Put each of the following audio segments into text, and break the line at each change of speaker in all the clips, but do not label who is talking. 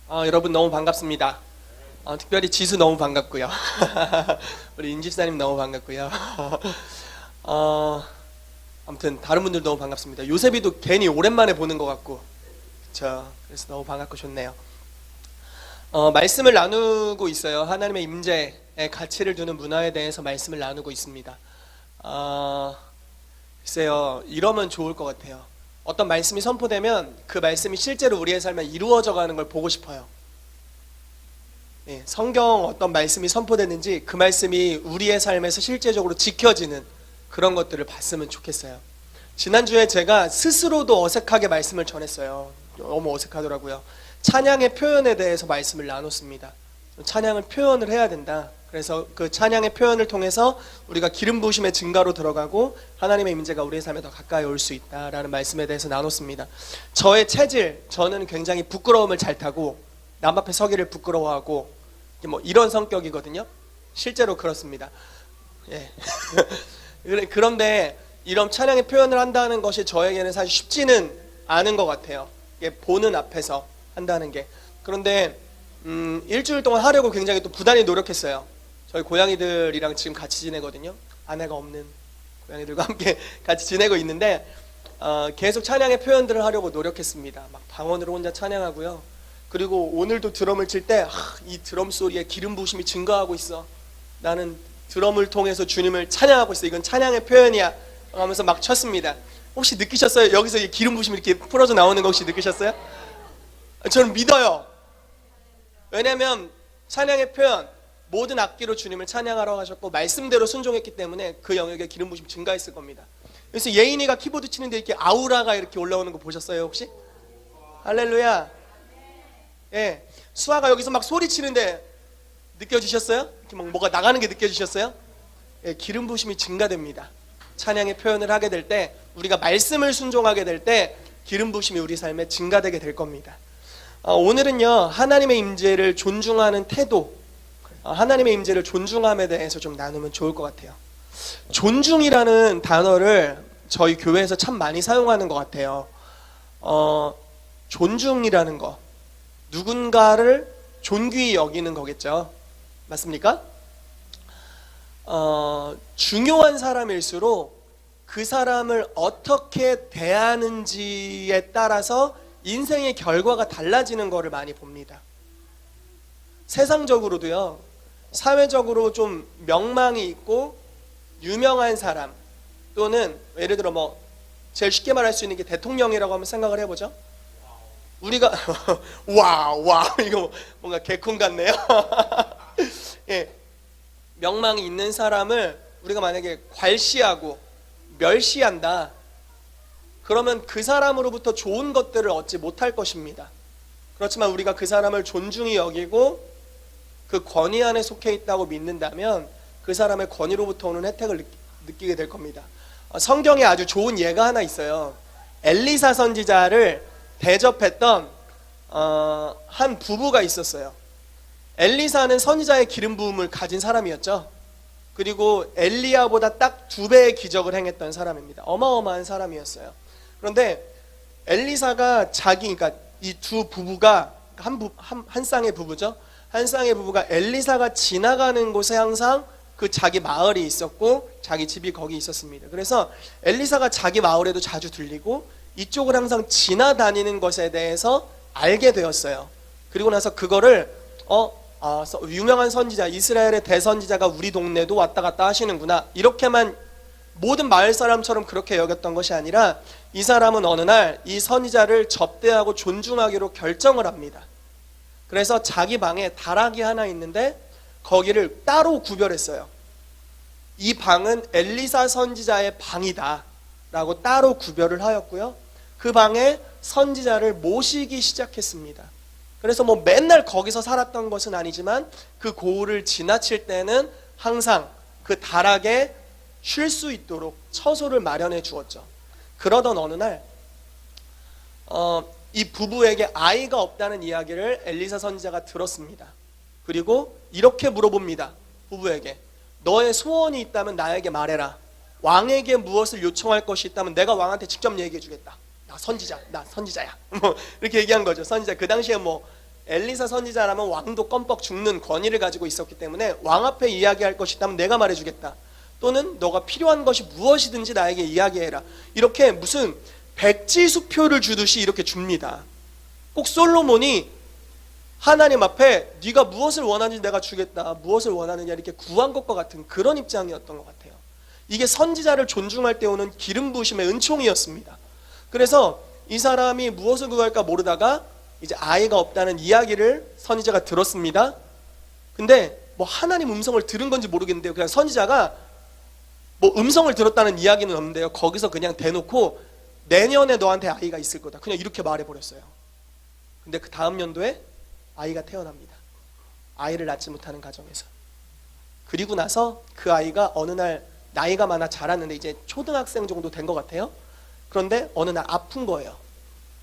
여러분 너무 반갑습니다. 특별히 지수 너무 반갑고요. 우리 인집사님 너무 반갑고요. 아무튼 다른 분들 너무 반갑습니다. 요셉이도 괜히 오랜만에 보는 것 같고, 그렇죠. 그래서 너무 반갑고 좋네요. 말씀을 나누고 있어요. 하나님의 임재의 가치를 두는 문화에 대해서 말씀을 나누고 있습니다. 글쎄요, 이러면 좋을 것 같아요. 어떤 말씀이 선포되면 그 말씀이 실제로 우리의 삶에 이루어져 가는 걸 보고 싶어요. 성경 어떤 말씀이 선포됐는지 그 말씀이 우리의 삶에서 실제적으로 지켜지는 그런 것들을 봤으면 좋겠어요. 지난주에 제가 스스로도 어색하게 말씀을 전했어요. 너무 어색하더라고요. 찬양의 표현에 대해서 말씀을 나눴습니다. 찬양을 표현을 해야 된다. 그래서 그 찬양의 표현을 통해서 우리가 기름 부으심의 증가로 들어가고 하나님의 임재가 우리의 삶에 더 가까이 올 수 있다라는 말씀에 대해서 나눴습니다. 저의 체질, 저는 굉장히 부끄러움을 잘 타고 남 앞에 서기를 부끄러워하고 뭐 이런 성격이거든요. 실제로 그렇습니다. 예. 그런데 이런 찬양의 표현을 한다는 것이 저에게는 사실 쉽지는 않은 것 같아요. 보는 앞에서 한다는 게. 그런데 일주일 동안 하려고 굉장히 또 부단히 노력했어요. 저희 고양이들이랑 지금 같이 지내거든요. 아내가 없는 고양이들과 함께 같이 지내고 있는데 계속 찬양의 표현들을 하려고 노력했습니다. 막 방언으로 혼자 찬양하고요. 그리고 오늘도 드럼을 칠 때 이 드럼 소리에 기름 부으심이 증가하고 있어. 나는 드럼을 통해서 주님을 찬양하고 있어. 이건 찬양의 표현이야 하면서 막 쳤습니다. 혹시 느끼셨어요? 여기서 기름 부으심이 이렇게 풀어져 나오는 거 혹시 느끼셨어요? 저는 믿어요. 왜냐하면 찬양의 표현, 모든 악기로 주님을 찬양하라고 하셨고 말씀대로 순종했기 때문에 그 영역에 기름 부으심이 증가했을 겁니다. 그래서 예인이가 키보드 치는데 이렇게 아우라가 이렇게 올라오는 거 보셨어요 혹시? 할렐루야. 예, 수아가 여기서 막 소리 치는데 느껴지셨어요? 이렇게 막 뭐가 나가는 게 느껴지셨어요? 예, 기름 부으심이 증가됩니다. 찬양의 표현을 하게 될 때, 우리가 말씀을 순종하게 될 때 기름 부으심이 우리 삶에 증가되게 될 겁니다. 오늘은요, 하나님의 임재를 존중하는 태도, 하나님의 임재를 존중함에 대해서 좀 나누면 좋을 것 같아요. 존중이라는 단어를 저희 교회에서 참 많이 사용하는 것 같아요. 존중이라는 거, 누군가를 존귀히 여기는 거겠죠. 맞습니까? 중요한 사람일수록 그 사람을 어떻게 대하는지에 따라서 인생의 결과가 달라지는 것을 많이 봅니다. 세상적으로도요, 사회적으로 좀 명망이 있고 유명한 사람, 또는 예를 들어 뭐 제일 쉽게 말할 수 있는 게 대통령이라고 한번 생각을 해보죠. 우리가 와 이거 뭔가 개콘 같네요. 예, 명망이 있는 사람을 우리가 만약에 괄시하고 멸시한다, 그러면 그 사람으로부터 좋은 것들을 얻지 못할 것입니다. 그렇지만 우리가 그 사람을 존중히 여기고 그 권위 안에 속해 있다고 믿는다면 그 사람의 권위로부터 오는 혜택을 느끼게 될 겁니다. 성경에 아주 좋은 예가 하나 있어요. 엘리사 선지자를 대접했던 한 부부가 있었어요. 엘리사는 선지자의 기름 부음을 가진 사람이었죠. 그리고 엘리야보다 딱 2배의 기적을 행했던 사람입니다. 어마어마한 사람이었어요. 그런데 엘리사가 그러니까 이 두 부부가 한 쌍의 부부죠. 한 쌍의 부부가 엘리사가 지나가는 곳에 항상 그 자기 마을이 있었고 자기 집이 거기 있었습니다. 그래서 엘리사가 자기 마을에도 자주 들리고 이쪽을 항상 지나다니는 것에 대해서 알게 되었어요. 그리고 나서 그거를 유명한 선지자, 이스라엘의 대선지자가 우리 동네도 왔다 갔다 하시는구나, 이렇게만 모든 마을 사람처럼 그렇게 여겼던 것이 아니라 이 사람은 어느 날 이 선지자를 접대하고 존중하기로 결정을 합니다. 그래서 자기 방에 다락이 하나 있는데 거기를 따로 구별했어요. 이 방은 엘리사 선지자의 방이다 라고 따로 구별을 하였고요, 그 방에 선지자를 모시기 시작했습니다. 그래서 뭐 맨날 거기서 살았던 것은 아니지만 그 고을을 지나칠 때는 항상 그 다락에 쉴 수 있도록 처소를 마련해 주었죠. 그러던 어느 날 이 부부에게 아이가 없다는 이야기를 엘리사 선지자가 들었습니다. 그리고 이렇게 물어봅니다. 부부에게, 너의 소원이 있다면 나에게 말해라. 왕에게 무엇을 요청할 것이 있다면 내가 왕한테 직접 얘기해 주겠다. 나 선지자야. 뭐 이렇게 얘기한 거죠. 선지자, 그 당시에 뭐 엘리사 선지자라면 왕도 껌뻑 죽는 권위를 가지고 있었기 때문에 왕 앞에 이야기할 것이 있다면 내가 말해주겠다. 또는 너가 필요한 것이 무엇이든지 나에게 이야기해라. 이렇게 무슨 백지수표를 주듯이 이렇게 줍니다. 꼭 솔로몬이 하나님 앞에 네가 무엇을 원하는지 내가 주겠다, 무엇을 원하느냐 이렇게 구한 것과 같은 그런 입장이었던 것 같아요. 이게 선지자를 존중할 때 오는 기름 부으심의 은총이었습니다. 그래서 이 사람이 무엇을 구할까 모르다가 이제 아이가 없다는 이야기를 선지자가 들었습니다. 근데 뭐 하나님 음성을 들은 건지 모르겠는데요, 그냥 선지자가 뭐 음성을 들었다는 이야기는 없는데요, 거기서 그냥 대놓고 내년에 너한테 아이가 있을 거다, 그냥 이렇게 말해버렸어요. 근데 그 다음 연도에 아이가 태어납니다. 아이를 낳지 못하는 가정에서. 그리고 나서 그 아이가 어느 날 나이가 많아 자랐는데 이제 초등학생 정도 된 것 같아요. 그런데 어느 날 아픈 거예요.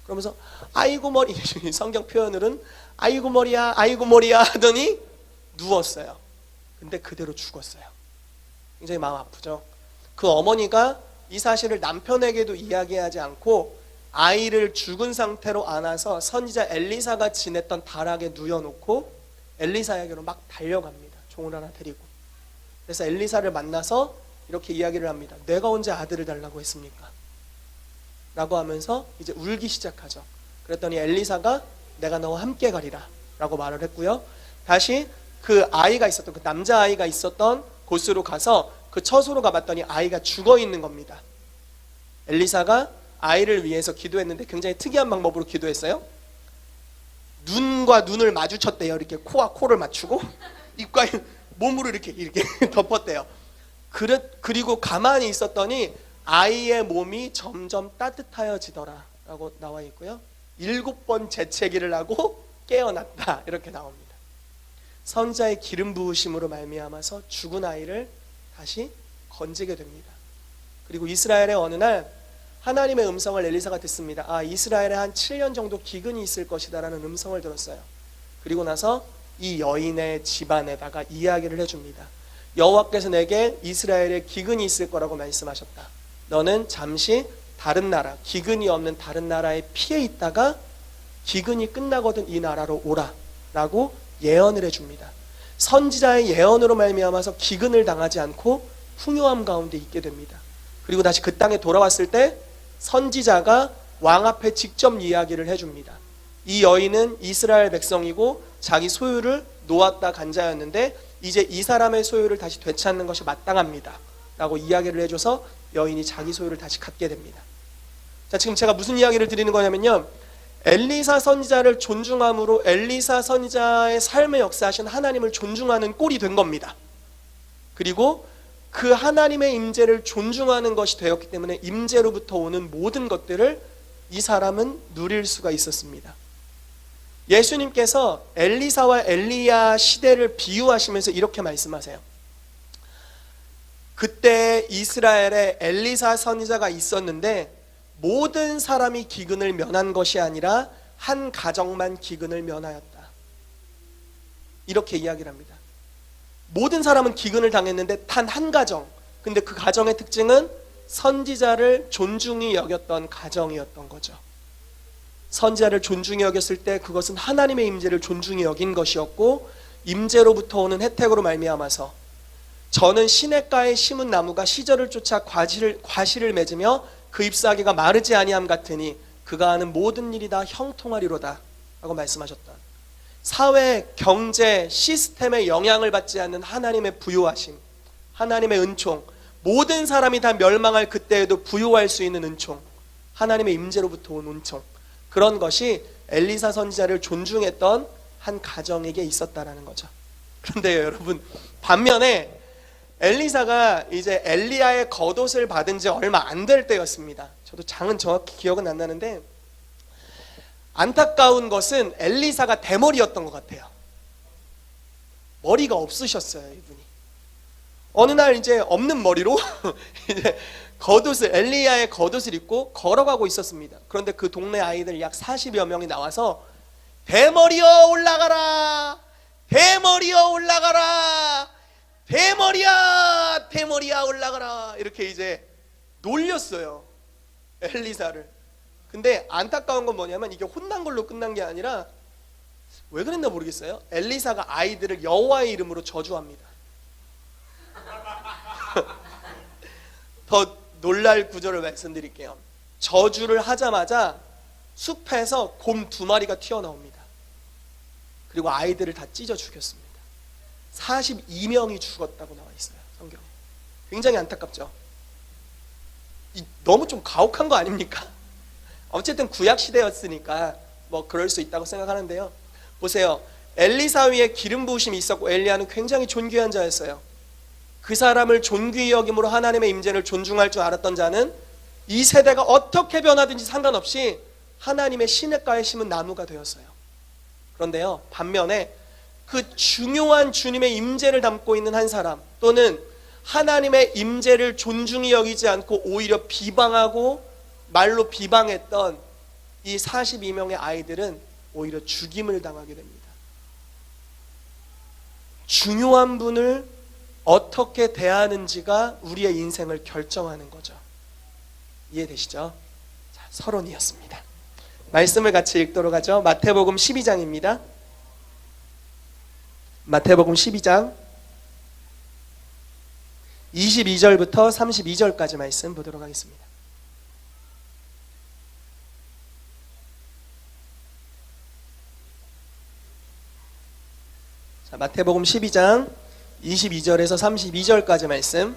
그러면서 아이고 머리, 성경 표현으로는 아이고 머리야 아이고 머리야 하더니 누웠어요. 근데 그대로 죽었어요. 굉장히 마음 아프죠. 그 어머니가 이 사실을 남편에게도 이야기하지 않고 아이를 죽은 상태로 안아서 선지자 엘리사가 지냈던 다락에 누워놓고 엘리사에게로 막 달려갑니다. 종을 하나 데리고. 그래서 엘리사를 만나서 이렇게 이야기를 합니다. 내가 언제 아들을 달라고 했습니까? 라고 하면서 이제 울기 시작하죠. 그랬더니 엘리사가 내가 너와 함께 가리라 라고 말을 했고요. 다시 그 아이가 있었던, 그 남자아이가 있었던 곳으로 가서 그 처소로 가봤더니 아이가 죽어 있는 겁니다. 엘리사가 아이를 위해서 기도했는데 굉장히 특이한 방법으로 기도했어요. 눈과 눈을 마주쳤대요. 이렇게 코와 코를 맞추고 입과 몸으로 이렇게 덮었대요. 그리고 가만히 있었더니 아이의 몸이 점점 따뜻해지더라 라고 나와 있고요. 7번 재채기를 하고 깨어났다 이렇게 나옵니다. 선지자의 기름 부으심으로 말미암아서 죽은 아이를 다시 건지게 됩니다. 그리고 이스라엘의 어느 날 하나님의 음성을 엘리사가 듣습니다. 아, 이스라엘에 한 7년 정도 기근이 있을 것이다 라는 음성을 들었어요. 그리고 나서 이 여인의 집안에다가 이야기를 해줍니다. 여호와께서 내게 이스라엘에 기근이 있을 거라고 말씀하셨다. 너는 잠시 다른 나라, 기근이 없는 다른 나라에 피해 있다가 기근이 끝나거든 이 나라로 오라 라고 예언을 해줍니다. 선지자의 예언으로 말미암아서 기근을 당하지 않고 풍요함 가운데 있게 됩니다. 그리고 다시 그 땅에 돌아왔을 때 선지자가 왕 앞에 직접 이야기를 해줍니다. 이 여인은 이스라엘 백성이고 자기 소유를 놓았다 간 자였는데 이제 이 사람의 소유를 다시 되찾는 것이 마땅합니다 라고 이야기를 해줘서 여인이 자기 소유를 다시 갖게 됩니다. 자, 지금 제가 무슨 이야기를 드리는 거냐면요, 엘리사 선지자를 존중함으로 엘리사 선지자의 삶의 역사하신 하나님을 존중하는 꼴이 된 겁니다. 그리고 그 하나님의 임재를 존중하는 것이 되었기 때문에 임재로부터 오는 모든 것들을 이 사람은 누릴 수가 있었습니다. 예수님께서 엘리사와 엘리야 시대를 비유하시면서 이렇게 말씀하세요. 그때 이스라엘에 엘리사 선지자가 있었는데 모든 사람이 기근을 면한 것이 아니라 한 가정만 기근을 면하였다. 이렇게 이야기를 합니다. 모든 사람은 기근을 당했는데 단 한 가정, 근데 그 가정의 특징은 선지자를 존중히 여겼던 가정이었던 거죠. 선지자를 존중히 여겼을 때 그것은 하나님의 임재를 존중히 여긴 것이었고 임재로부터 오는 혜택으로 말미암아서 저는 시냇가에 심은 나무가 시절을 쫓아 과실을 맺으며 그 잎사귀가 마르지 아니함 같으니 그가 하는 모든 일이 다 형통하리로다 라고 말씀하셨다. 사회, 경제, 시스템의 영향을 받지 않는 하나님의 부요하심, 하나님의 은총, 모든 사람이 다 멸망할 그때에도 부요할 수 있는 은총, 하나님의 임재로부터 온 은총, 그런 것이 엘리사 선지자를 존중했던 한 가정에게 있었다라는 거죠. 그런데요, 여러분, 반면에 엘리사가 이제 엘리야의 겉옷을 받은 지 얼마 안 될 때였습니다. 저도 장은 정확히 기억은 안 나는데 안타까운 것은 엘리사가 대머리였던 것 같아요. 머리가 없으셨어요, 이분이. 어느 날 이제 없는 머리로 이제 겉옷을, 엘리야의 겉옷을 입고 걸어가고 있었습니다. 그런데 그 동네 아이들 약 40여 명이 나와서 대머리여 올라가라, 대머리여 올라가라, 대머리야, 대머리야 올라가라, 이렇게 이제 놀렸어요, 엘리사를. 근데 안타까운 건 뭐냐면 이게 혼난 걸로 끝난 게 아니라 왜 그랬나 모르겠어요. 엘리사가 아이들을 여호와의 이름으로 저주합니다. 더 놀랄 구조를 말씀드릴게요. 저주를 하자마자 숲에서 곰 2마리가 튀어나옵니다. 그리고 아이들을 다 찢어 죽였습니다. 42명이 죽었다고 나와 있어요, 성경에. 굉장히 안타깝죠. 너무 좀 가혹한 거 아닙니까? 어쨌든 구약 시대였으니까 뭐 그럴 수 있다고 생각하는데요. 보세요. 엘리사 위에 기름 부으심이 있었고 엘리야는 굉장히 존귀한 자였어요. 그 사람을 존귀히 여김으로 하나님의 임재를 존중할 줄 알았던 자는 이 세대가 어떻게 변하든지 상관없이 하나님의 시냇가에 심은 나무가 되었어요. 그런데요, 반면에 그 중요한 주님의 임재를 담고 있는 한 사람, 또는 하나님의 임재를 존중히 여기지 않고 오히려 비방하고 말로 비방했던 이 42명의 아이들은 오히려 죽임을 당하게 됩니다. 중요한 분을 어떻게 대하는지가 우리의 인생을 결정하는 거죠. 이해되시죠? 자, 서론이었습니다. 말씀을 같이 읽도록 하죠. 마태복음 12장입니다. 마태복음 12장 22절부터 32절까지 말씀 보도록 하겠습니다. 자, 마태복음 12장 22절에서 32절까지 말씀.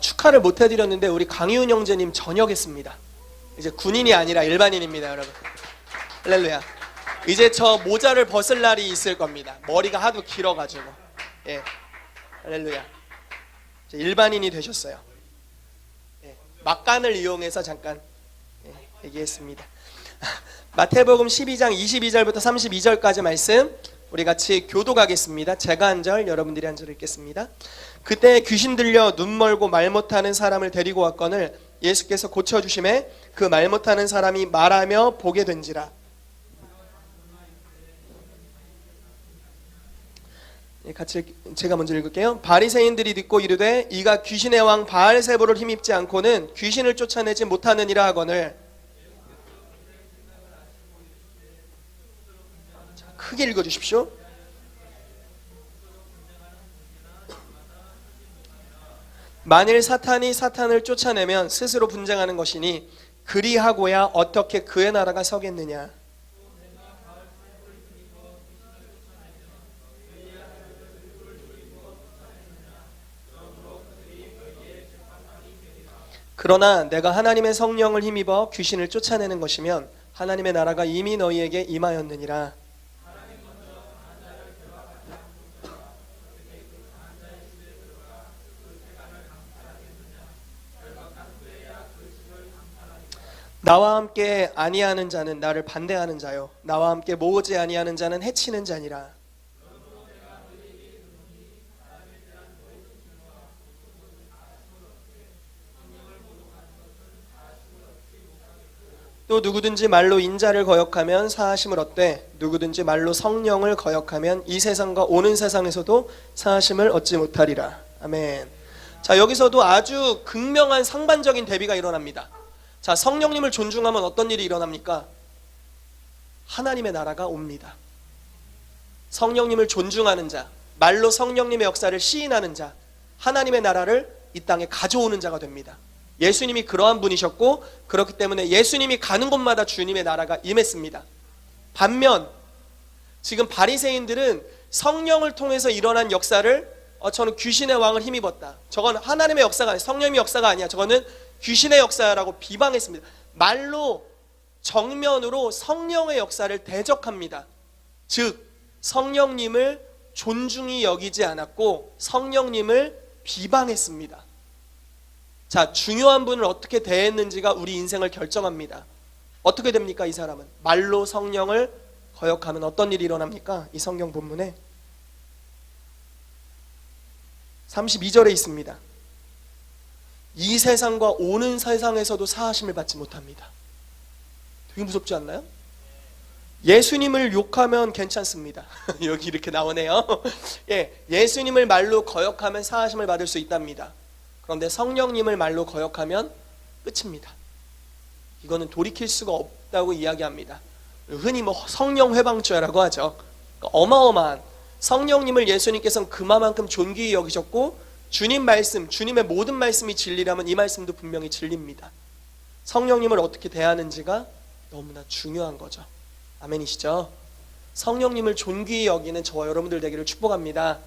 축하를 못 해드렸는데 우리 강희훈 형제님 전역했습니다. 이제 군인이 아니라 일반인입니다, 여러분. 할렐루야. 이제 저 모자를 벗을 날이 있을 겁니다. 머리가 하도 길어가지고. 예, 할렐루야. 이제 일반인이 되셨어요. 예, 막간을 이용해서 잠깐 얘기했습니다. 마태복음 12장 22절부터 32절까지 말씀 우리 같이 교독하겠습니다. 제가 한 절, 여러분들이 한 절 읽겠습니다. 그때 귀신 들려 눈 멀고 말 못하는 사람을 데리고 왔거늘 예수께서 고쳐주심에 그 말 못하는 사람이 말하며 보게 된지라. 같이 제가 먼저 읽을게요. 바리새인들이 듣고 이르되 이가 귀신의 왕 바알세불을 힘입지 않고는 귀신을 쫓아내지 못하느니라 하거늘. 자, 크게 읽어주십시오. 만일 사탄이 사탄을 쫓아내면 스스로 분쟁하는 것이니 그리하고야 어떻게 그의 나라가 서겠느냐. 그러나 내가 하나님의 성령을 힘입어 귀신을 쫓아내는 것이면 하나님의 나라가 이미 너희에게 임하였느니라. 나와 함께 아니하는 자는 나를 반대하는 자요 나와 함께 모으지 아니하는 자는 해치는 자니라. 또 누구든지 말로 인자를 거역하면 사하심을 얻되 누구든지 말로 성령을 거역하면 이 세상과 오는 세상에서도 사하심을 얻지 못하리라. 아멘. 자, 여기서도 아주 극명한 상반적인 대비가 일어납니다. 자, 성령님을 존중하면 어떤 일이 일어납니까? 하나님의 나라가 옵니다. 성령님을 존중하는 자, 말로 성령님의 역사를 시인하는 자, 하나님의 나라를 이 땅에 가져오는 자가 됩니다. 예수님이 그러한 분이셨고 그렇기 때문에 예수님이 가는 곳마다 주님의 나라가 임했습니다. 반면 지금 바리새인들은 성령을 통해서 일어난 역사를 저는 귀신의 왕을 힘입었다. 저건 하나님의 역사가 아니야. 성령의 역사가 아니야. 저거는 귀신의 역사라고 비방했습니다. 말로 정면으로 성령의 역사를 대적합니다. 즉 성령님을 존중히 여기지 않았고 성령님을 비방했습니다. 자, 중요한 분을 어떻게 대했는지가 우리 인생을 결정합니다. 어떻게 됩니까? 이 사람은 말로 성령을 거역하면 어떤 일이 일어납니까? 이 성경 본문에 32절에 있습니다. 이 세상과 오는 세상에서도 사하심을 받지 못합니다. 되게 무섭지 않나요? 예수님을 욕하면 괜찮습니다. 여기 이렇게 나오네요. 예, 예수님을 말로 거역하면 사하심을 받을 수 있답니다. 그런데 성령님을 말로 거역하면 끝입니다. 이거는 돌이킬 수가 없다고 이야기합니다. 흔히 뭐 성령 회방죄라고 하죠. 그러니까 어마어마한 성령님을 예수님께서는 그만큼 존귀히 여기셨고 주님 말씀, 주님의 모든 말씀이 진리라면 이 말씀도 분명히 진리입니다. 성령님을 어떻게 대하는지가 너무나 중요한 거죠. 아멘이시죠? 성령님을 존귀히 여기는 저와 여러분들 되기를 축복합니다.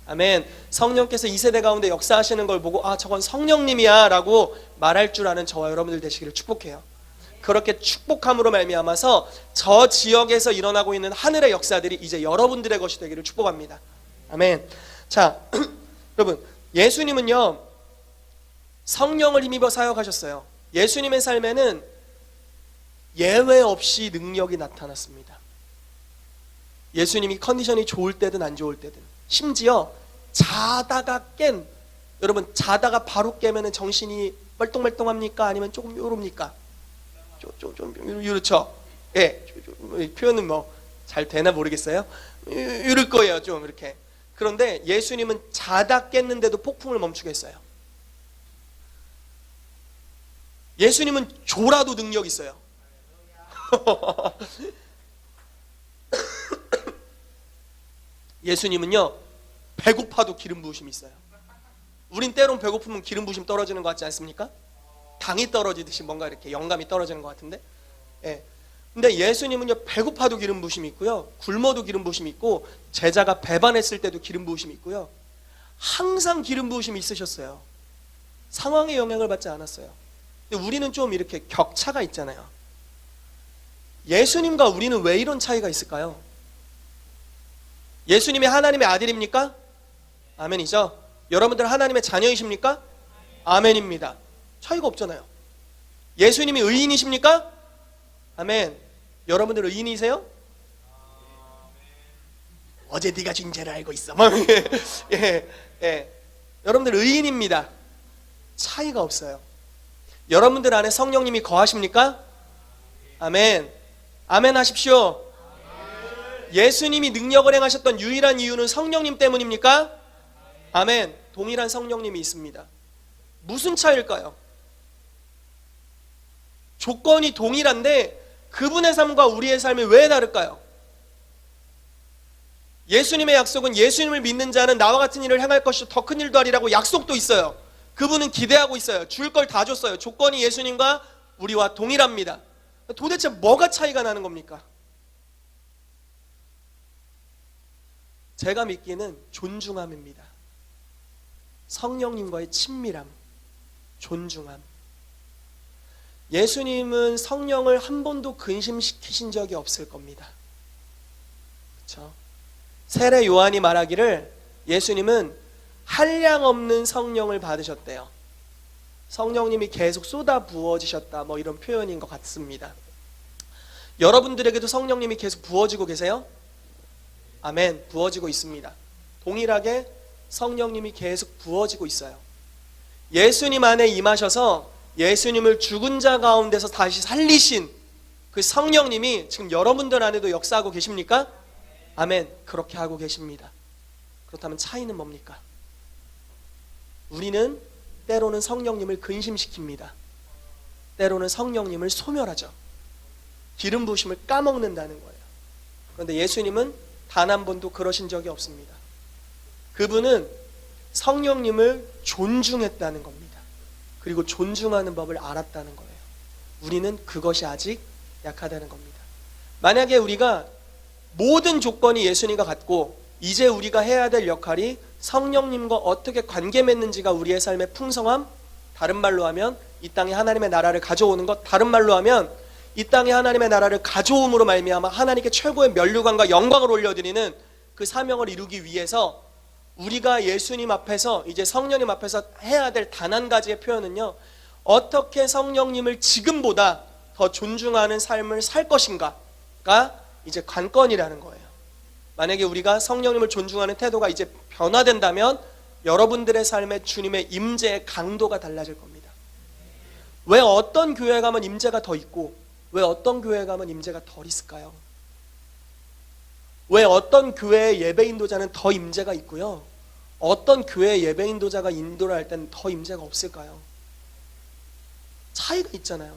아멘. 성령께서 이 세대 가운데 역사하시는 걸 보고 아 저건 성령님이야 라고 말할 줄 아는 저와 여러분들 되시기를 축복해요. 그렇게 축복함으로 말미암아서 저 지역에서 일어나고 있는 하늘의 역사들이 이제 여러분들의 것이 되기를 축복합니다. 아멘. 자, 여러분 예수님은요 성령을 힘입어 사역하셨어요. 예수님의 삶에는 예외 없이 능력이 나타났습니다. 예수님이 컨디션이 좋을 때든 안 좋을 때든, 심지어 자다가 깬, 여러분 자다가 바로 깨면 정신이 멀뚱멀뚱합니까? 아니면 조금 요럽니까? 좀 이렇죠. 예, 표현은 뭐 잘 되나 모르겠어요. 이럴 거예요, 좀 이렇게. 그런데 예수님은 자다 깼는데도 폭풍을 멈추겠어요. 예수님은 졸아도 능력 있어요. 예수님은요 배고파도 기름 부으심이 있어요. 우린 때론 배고프면 기름 부으심 떨어지는 것 같지 않습니까? 당이 떨어지듯이 뭔가 이렇게 영감이 떨어지는 것 같은데, 예. 근데 예수님은요 배고파도 기름 부으심이 있고요, 굶어도 기름 부으심이 있고, 제자가 배반했을 때도 기름 부으심이 있고요, 항상 기름 부으심이 있으셨어요. 상황의 영향을 받지 않았어요. 근데 우리는 좀 이렇게 격차가 있잖아요. 예수님과 우리는 왜 이런 차이가 있을까요? 예수님이 하나님의 아들입니까? 아멘이죠. 여러분들 하나님의 자녀이십니까? 아멘입니다. 차이가 없잖아요. 예수님이 의인이십니까? 아멘. 여러분들 의인이세요? 어제 네가 진 죄를 알고 있어. 예. 여러분들 의인입니다. 차이가 없어요. 여러분들 안에 성령님이 거하십니까? 아멘. 아멘 하십시오. 예수님이 능력을 행하셨던 유일한 이유는 성령님 때문입니까? 아멘. 동일한 성령님이 있습니다. 무슨 차이일까요? 조건이 동일한데 그분의 삶과 우리의 삶이 왜 다를까요? 예수님의 약속은 예수님을 믿는 자는 나와 같은 일을 행할 것이요 더 큰 일도 하리라고 약속도 있어요. 그분은 기대하고 있어요. 줄 걸 다 줬어요. 조건이 예수님과 우리와 동일합니다. 도대체 뭐가 차이가 나는 겁니까? 제가 믿기는 존중함입니다. 성령님과의 친밀함, 존중함. 예수님은 성령을 한 번도 근심시키신 적이 없을 겁니다. 그렇죠? 세례 요한이 말하기를 예수님은 한량 없는 성령을 받으셨대요. 성령님이 계속 쏟아 부어지셨다, 뭐 이런 표현인 것 같습니다. 여러분들에게도 성령님이 계속 부어지고 계세요? 아멘. 부어지고 있습니다. 동일하게 성령님이 계속 부어지고 있어요. 예수님 안에 임하셔서 예수님을 죽은 자 가운데서 다시 살리신 그 성령님이 지금 여러분들 안에도 역사하고 계십니까? 아멘. 그렇게 하고 계십니다. 그렇다면 차이는 뭡니까? 우리는 때로는 성령님을 근심시킵니다. 때로는 성령님을 소멸하죠. 기름 부으심을 까먹는다는 거예요. 그런데 예수님은 단 한 번도 그러신 적이 없습니다. 그분은 성령님을 존중했다는 겁니다. 그리고 존중하는 법을 알았다는 거예요. 우리는 그것이 아직 약하다는 겁니다. 만약에 우리가 모든 조건이 예수님과 같고 이제 우리가 해야 될 역할이 성령님과 어떻게 관계 맺는지가 우리의 삶의 풍성함, 다른 말로 하면 이 땅에 하나님의 나라를 가져오는 것, 다른 말로 하면 이 땅에 하나님의 나라를 가져옴으로 말미암아 하나님께 최고의 면류관과 영광을 올려드리는 그 사명을 이루기 위해서 우리가 예수님 앞에서, 이제 성령님 앞에서 해야 될 단 한 가지의 표현은요, 어떻게 성령님을 지금보다 더 존중하는 삶을 살 것인가가 이제 관건이라는 거예요. 만약에 우리가 성령님을 존중하는 태도가 이제 변화된다면 여러분들의 삶에 주님의 임재의 강도가 달라질 겁니다. 왜 어떤 교회에 가면 임재가 더 있고 왜 어떤 교회에 가면 임재가 덜 있을까요? 왜 어떤 교회의 예배 인도자는 더 임재가 있고요, 어떤 교회의 예배 인도자가 인도를 할 때는 더 임재가 없을까요? 차이가 있잖아요.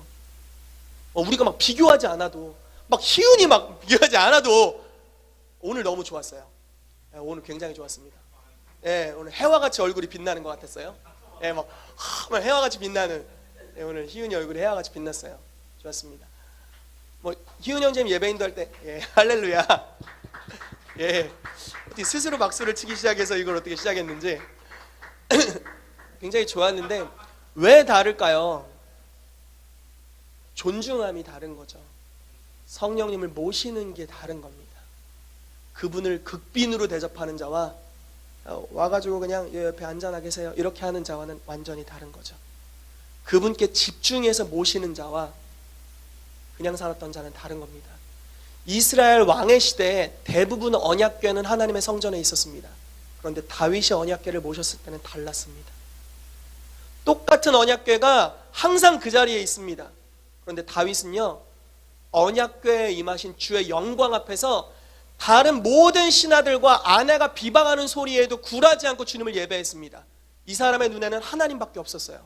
우리가 막 비교하지 않아도, 막 희은이 막 비교하지 않아도 오늘 너무 좋았어요. 오늘 굉장히 좋았습니다. 오늘 해와같이 얼굴이 빛나는 것 같았어요. 막 해와같이 빛나는, 오늘 희은이 얼굴이 해와같이 빛났어요. 좋았습니다. 희은 형제님 예배인도 할 때, 할렐루야. 어떻게 스스로 박수를 치기 시작해서 이걸 어떻게 시작했는지 굉장히 좋았는데, 왜 다를까요? 존중함이 다른 거죠. 성령님을 모시는 게 다른 겁니다. 그분을 극빈으로 대접하는 자와 와가지고 그냥 옆에 앉아나 계세요 이렇게 하는 자와는 완전히 다른 거죠. 그분께 집중해서 모시는 자와 그냥 살았던 자는 다른 겁니다. 이스라엘 왕의 시대에 대부분 언약궤는 하나님의 성전에 있었습니다. 그런데 다윗이 언약궤를 모셨을 때는 달랐습니다. 똑같은 언약궤가 항상 그 자리에 있습니다. 그런데 다윗은요, 언약궤에 임하신 주의 영광 앞에서 다른 모든 신하들과 아내가 비방하는 소리에도 굴하지 않고 주님을 예배했습니다. 이 사람의 눈에는 하나님밖에 없었어요.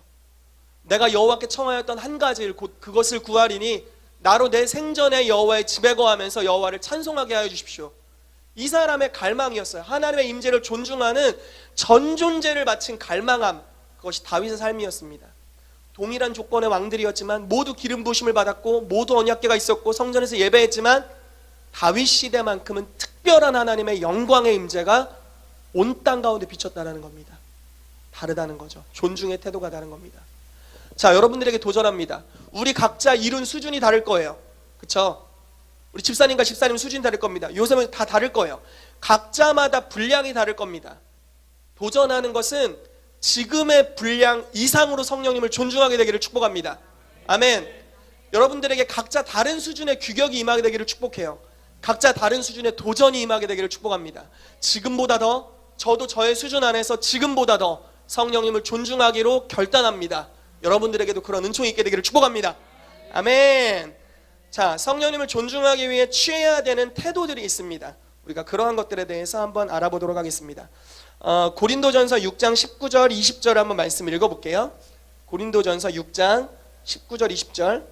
내가 여호와께 청하였던 한 가지 일 곧 그것을 구하리니 나로 내 생전에 여호와의 집에 거하면서 여호와를 찬송하게 하여 주십시오. 이 사람의 갈망이었어요. 하나님의 임재를 존중하는 전존재를 바친 갈망함, 그것이 다윗의 삶이었습니다. 동일한 조건의 왕들이었지만 모두 기름 부으심을 받았고 모두 언약궤가 있었고 성전에서 예배했지만 다윗 시대만큼은 특별한 하나님의 영광의 임재가 온 땅 가운데 비쳤다는 겁니다. 다르다는 거죠. 존중의 태도가 다른 겁니다. 자, 여러분들에게 도전합니다. 우리 각자 이룬 수준이 다를 거예요. 그렇죠? 우리 집사님과 집사님 수준이 다를 겁니다. 요새는 다 다를 거예요. 각자마다 분량이 다를 겁니다. 도전하는 것은 지금의 분량 이상으로 성령님을 존중하게 되기를 축복합니다. 아멘. 여러분들에게 각자 다른 수준의 규격이 임하게 되기를 축복해요. 각자 다른 수준의 도전이 임하게 되기를 축복합니다. 지금보다 더, 저도 저의 수준 안에서 지금보다 더 성령님을 존중하기로 결단합니다. 여러분들에게도 그런 은총이 있게 되기를 축복합니다. 아멘. 자, 성령님을 존중하기 위해 취해야 되는 태도들이 있습니다. 우리가 그러한 것들에 대해서 한번 알아보도록 하겠습니다. 고린도전서 6장 19절 20절 한번 말씀 읽어볼게요. 고린도전서 6장 19절 20절.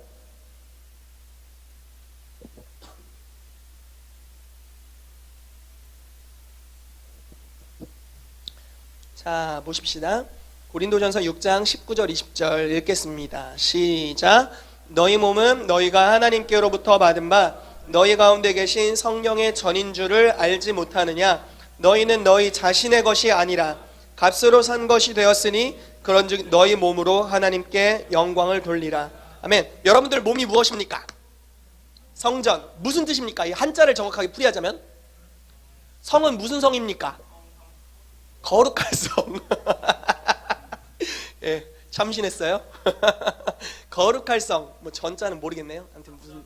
자, 보십시다. 고린도전서 6장 19절 20절 읽겠습니다. 시작. 너희 몸은 너희가 하나님께로부터 받은 바 너희 가운데 계신 성령의 전인 줄을 알지 못하느냐? 너희는 너희 자신의 것이 아니라 값으로 산 것이 되었으니 그런즉 너희 몸으로 하나님께 영광을 돌리라. 아멘. 여러분들 몸이 무엇입니까? 성전. 무슨 뜻입니까? 이 한자를 정확하게 풀이하자면 성은 무슨 성입니까? 거룩할 성. 예, 참신했어요. 거룩할 성. 뭐 전자는 모르겠네요. 아무튼 무슨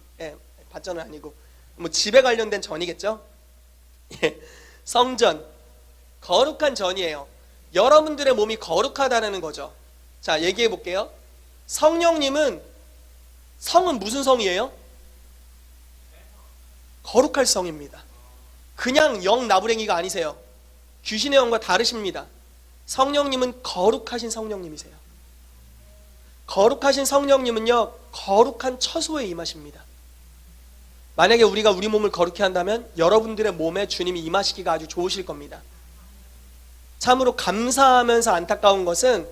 받전은 아니고 뭐 집에 관련된 전이겠죠. 예, 성전. 거룩한 전이에요. 여러분들의 몸이 거룩하다는 거죠. 자, 얘기해 볼게요. 성령님은 성은 무슨 성이에요? 거룩할 성입니다. 그냥 영 나부랭이가 아니세요. 귀신의 영과 다르십니다. 성령님은 거룩하신 성령님이세요. 거룩하신 성령님은요, 거룩한 처소에 임하십니다. 만약에 우리가 우리 몸을 거룩히 한다면 여러분들의 몸에 주님이 임하시기가 아주 좋으실 겁니다. 참으로 감사하면서 안타까운 것은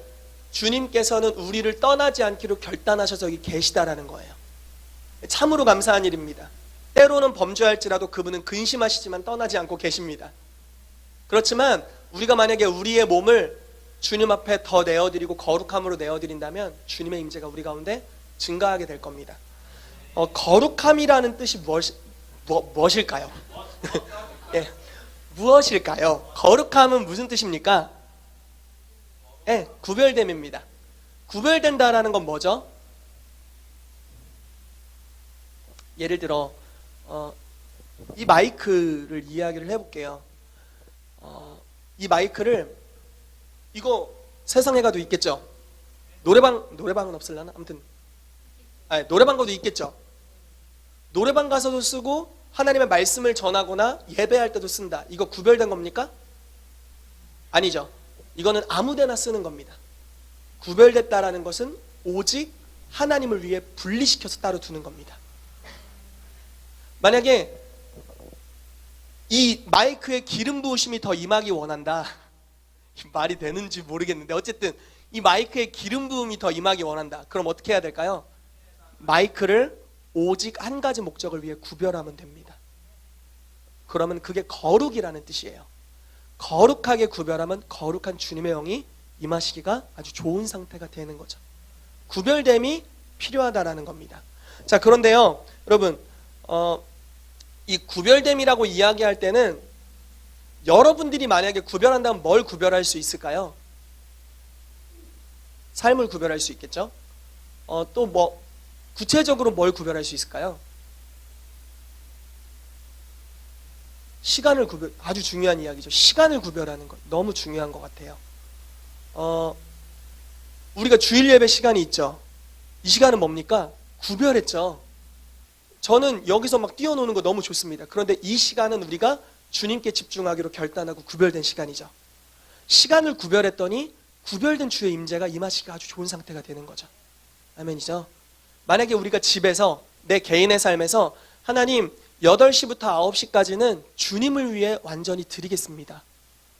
주님께서는 우리를 떠나지 않기로 결단하셔서 여기 계시다라는 거예요. 참으로 감사한 일입니다. 때로는 범죄할지라도 그분은 근심하시지만 떠나지 않고 계십니다. 그렇지만 우리가 만약에 우리의 몸을 주님 앞에 더 내어드리고 거룩함으로 내어드린다면 주님의 임재가 우리 가운데 증가하게 될 겁니다. 거룩함이라는 뜻이 무엇일까요? 예, 무엇일까요? 거룩함은 무슨 뜻입니까? 예, 구별됨입니다. 구별된다라는 건 뭐죠? 예를 들어 이 마이크를 이야기를 해볼게요. 이 마이크를 이거 세상에 가도 있겠죠? 노래방은 없을라나? 아무튼 노래방 가도 있겠죠? 노래방 가서도 쓰고 하나님의 말씀을 전하거나 예배할 때도 쓴다. 이거 구별된 겁니까? 아니죠. 이거는 아무데나 쓰는 겁니다. 구별됐다라는 것은 오직 하나님을 위해 분리시켜서 따로 두는 겁니다. 만약에 이 마이크에 기름 부으심이 더 임하기 원한다. 말이 되는지 모르겠는데 어쨌든 이 마이크에 기름 부음이 더 임하기 원한다. 그럼 어떻게 해야 될까요? 마이크를 오직 한 가지 목적을 위해 구별하면 됩니다. 그러면 그게 거룩이라는 뜻이에요. 거룩하게 구별하면 거룩한 주님의 영이 임하시기가 아주 좋은 상태가 되는 거죠. 구별됨이 필요하다라는 겁니다. 자, 그런데요, 여러분, 이 구별됨이라고 이야기할 때는 여러분들이 만약에 구별한다면 뭘 구별할 수 있을까요? 삶을 구별할 수 있겠죠? 또 뭐 구체적으로 뭘 구별할 수 있을까요? 시간을 아주 중요한 이야기죠. 시간을 구별하는 것 너무 중요한 것 같아요. 우리가 주일 예배 시간이 있죠. 이 시간은 뭡니까? 구별했죠. 저는 여기서 막 뛰어노는 거 너무 좋습니다. 그런데 이 시간은 우리가 주님께 집중하기로 결단하고 구별된 시간이죠. 시간을 구별했더니 구별된 주의 임재가 임하시기가 아주 좋은 상태가 되는 거죠. 아멘이죠. 만약에 우리가 집에서 내 개인의 삶에서 하나님 8시부터 9시까지는 주님을 위해 완전히 드리겠습니다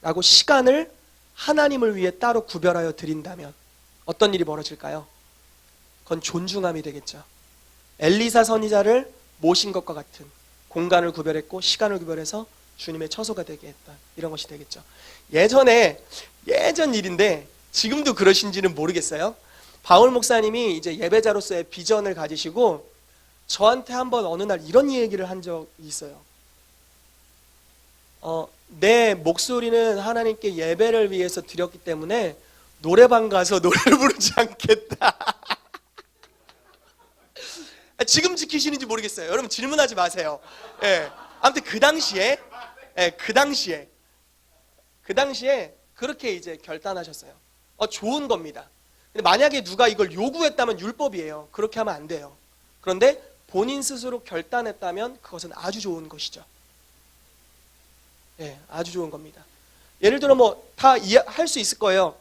라고 시간을 하나님을 위해 따로 구별하여 드린다면 어떤 일이 벌어질까요? 그건 존중함이 되겠죠. 엘리사 선지자를 모신 것과 같은 공간을 구별했고 시간을 구별해서 주님의 처소가 되게 했다. 이런 것이 되겠죠. 예전 일인데 지금도 그러신지는 모르겠어요. 바울 목사님이 이제 예배자로서의 비전을 가지시고 저한테 한번 어느 날 이런 얘기를 한 적이 있어요. 내 목소리는 하나님께 예배를 위해서 드렸기 때문에 노래방 가서 노래를 부르지 않겠다. 지금 지키시는지 모르겠어요. 여러분 질문하지 마세요. 예. 아무튼 그 당시에 그렇게 이제 결단하셨어요. 좋은 겁니다. 근데 만약에 누가 이걸 요구했다면 율법이에요. 그렇게 하면 안 돼요. 그런데 본인 스스로 결단했다면 그것은 아주 좋은 것이죠. 예, 아주 좋은 겁니다. 예를 들어 뭐 다 할 수 있을 거예요.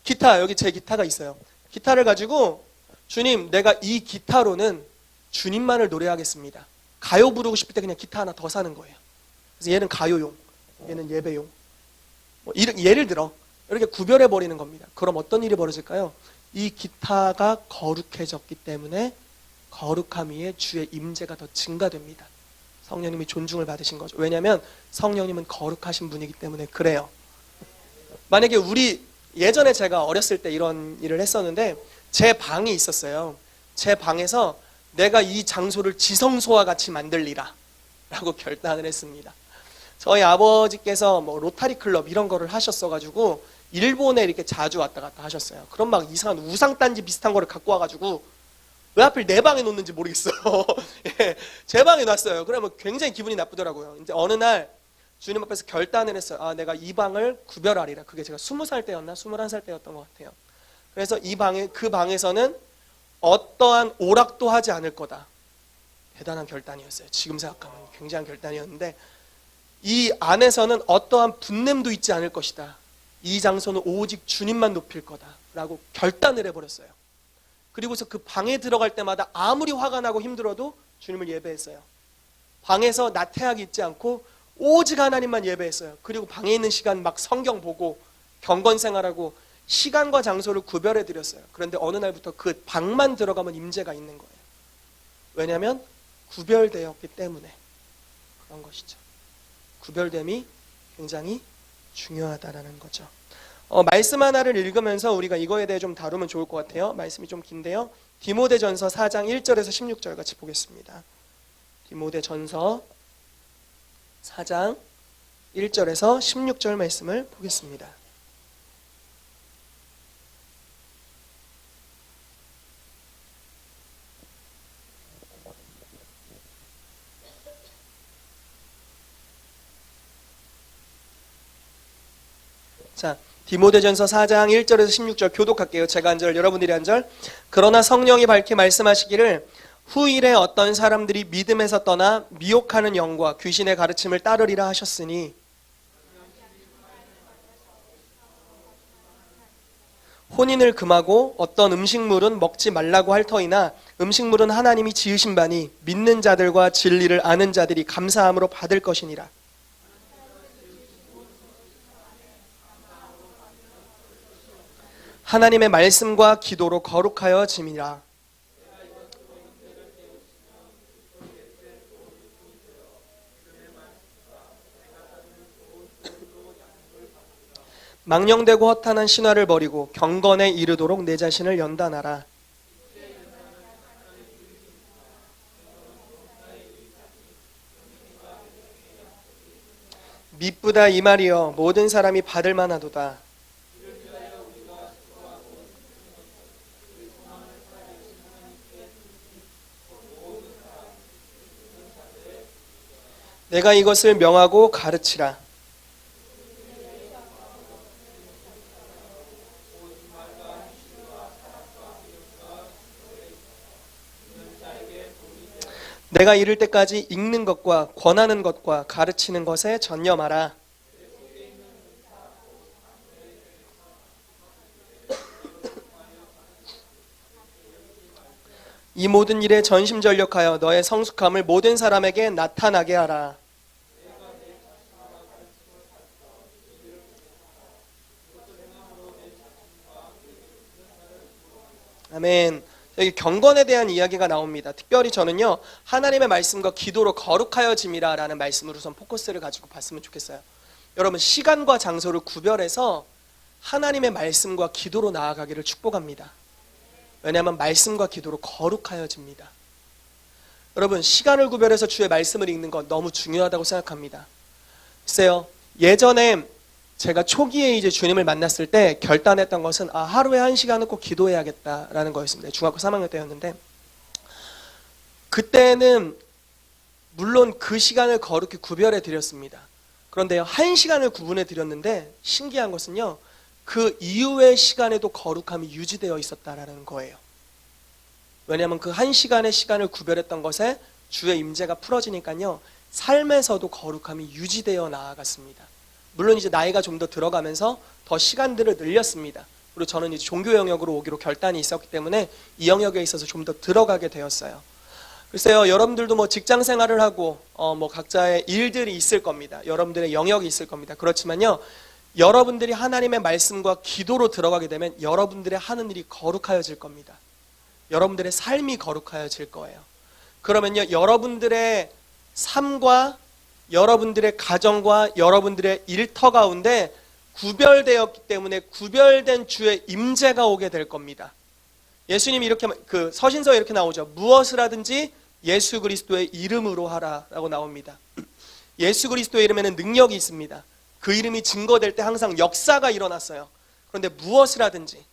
기타, 여기 제 기타가 있어요. 기타를 가지고 주님, 내가 이 기타로는 주님만을 노래하겠습니다. 가요 부르고 싶을 때 그냥 기타 하나 더 사는 거예요. 그래서 얘는 가요용, 얘는 예배용. 예를 들어 이렇게 구별해 버리는 겁니다. 그럼 어떤 일이 벌어질까요? 이 기타가 거룩해졌기 때문에 거룩함 위에 주의 임재가 더 증가됩니다. 성령님이 존중을 받으신 거죠. 왜냐하면 성령님은 거룩하신 분이기 때문에 그래요. 만약에 예전에 제가 어렸을 때 이런 일을 했었는데 제 방이 있었어요. 제 방에서 내가 이 장소를 지성소와 같이 만들리라 라고 결단을 했습니다. 저희 아버지께서 뭐 로타리 클럽 이런 거를 하셨어가지고 일본에 이렇게 자주 왔다 갔다 하셨어요. 그럼 막 이상한 우상단지 비슷한 거를 갖고 와가지고 왜 하필 내 방에 놓는지 모르겠어요. 예, 제 방에 놨어요. 그러면 굉장히 기분이 나쁘더라고요. 이제 어느 날 주님 앞에서 결단을 했어요. 내가 이 방을 구별하리라. 그게 제가 20살 때였나 21살 때였던 것 같아요. 그래서 그 방에서는 어떠한 오락도 하지 않을 거다. 대단한 결단이었어요. 지금 생각하면 굉장한 결단이었는데 이 안에서는 어떠한 분냄도 있지 않을 것이다. 이 장소는 오직 주님만 높일 거다 라고 결단을 해버렸어요. 그리고서 그 방에 들어갈 때마다 아무리 화가 나고 힘들어도 주님을 예배했어요. 방에서 나태하게 있지 않고 오직 하나님만 예배했어요. 그리고 방에 있는 시간 막 성경 보고 경건 생활하고 시간과 장소를 구별해 드렸어요. 그런데 어느 날부터 그 방만 들어가면 임재가 있는 거예요. 왜냐하면 구별되었기 때문에 그런 것이죠. 구별됨이 굉장히 중요하다라는 거죠. 말씀 하나를 읽으면서 우리가 이거에 대해 좀 다루면 좋을 것 같아요. 말씀이 좀 긴데요. 디모데전서 4장 1절에서 16절 같이 보겠습니다. 디모데전서 4장 1절에서 16절 말씀을 보겠습니다. 자, 디모데전서 4장 1절에서 16절 교독할게요. 제가 한 절, 여러분들이 한 절. 그러나 성령이 밝히 말씀하시기를 후일에 어떤 사람들이 믿음에서 떠나 미혹하는 영과 귀신의 가르침을 따르리라 하셨으니 혼인을 금하고 어떤 음식물은 먹지 말라고 할 터이나 음식물은 하나님이 지으신 바니 믿는 자들과 진리를 아는 자들이 감사함으로 받을 것이니라. 하나님의 말씀과 기도로 거룩하여 짐이라. 망령되고 허탄한 신화를 버리고 경건에 이르도록 내 자신을 연단하라. 미쁘다 이 말이여 모든 사람이 받을 만하도다. 내가 이것을 명하고 가르치라. 내가 이를 때까지 읽는 것과 권하는 것과 가르치는 것에 전념하라. 이 모든 일에 전심전력하여 너의 성숙함을 모든 사람에게 나타나게 하라. 아멘. 여기 경건에 대한 이야기가 나옵니다. 특별히 저는요, 하나님의 말씀과 기도로 거룩하여 짐이라 라는 말씀으로 우선 포커스를 가지고 봤으면 좋겠어요. 여러분, 시간과 장소를 구별해서 하나님의 말씀과 기도로 나아가기를 축복합니다. 왜냐하면 말씀과 기도로 거룩하여 집니다. 여러분, 시간을 구별해서 주의 말씀을 읽는 건 너무 중요하다고 생각합니다. 글쎄요, 예전에 제가 초기에 이제 주님을 만났을 때 결단했던 것은 하루에 1시간은 꼭 기도해야겠다라는 거였습니다. 중학교 3학년 때였는데, 그때는 물론 그 시간을 거룩히 구별해 드렸습니다. 그런데요, 1시간을 구분해 드렸는데 신기한 것은요, 그 이후의 시간에도 거룩함이 유지되어 있었다라는 거예요. 왜냐하면 그 1시간의 시간을 구별했던 것에 주의 임재가 풀어지니까요, 삶에서도 거룩함이 유지되어 나아갔습니다. 물론 이제 나이가 좀 더 들어가면서 더 시간들을 늘렸습니다. 그리고 저는 이제 종교 영역으로 오기로 결단이 있었기 때문에 이 영역에 있어서 좀 더 들어가게 되었어요. 글쎄요, 여러분들도 뭐 직장 생활을 하고 뭐 각자의 일들이 있을 겁니다. 여러분들의 영역이 있을 겁니다. 그렇지만요, 여러분들이 하나님의 말씀과 기도로 들어가게 되면 여러분들의 하는 일이 거룩하여질 겁니다. 여러분들의 삶이 거룩하여질 거예요. 그러면요, 여러분들의 삶과 여러분들의 가정과 여러분들의 일터 가운데 구별되었기 때문에 구별된 주의 임재가 오게 될 겁니다. 예수님이 이렇게 그 서신서에 이렇게 나오죠. 무엇을 하든지 예수 그리스도의 이름으로 하라라고 나옵니다. 예수 그리스도의 이름에는 능력이 있습니다. 그 이름이 증거될 때 항상 역사가 일어났어요. 그런데 무엇을 하든지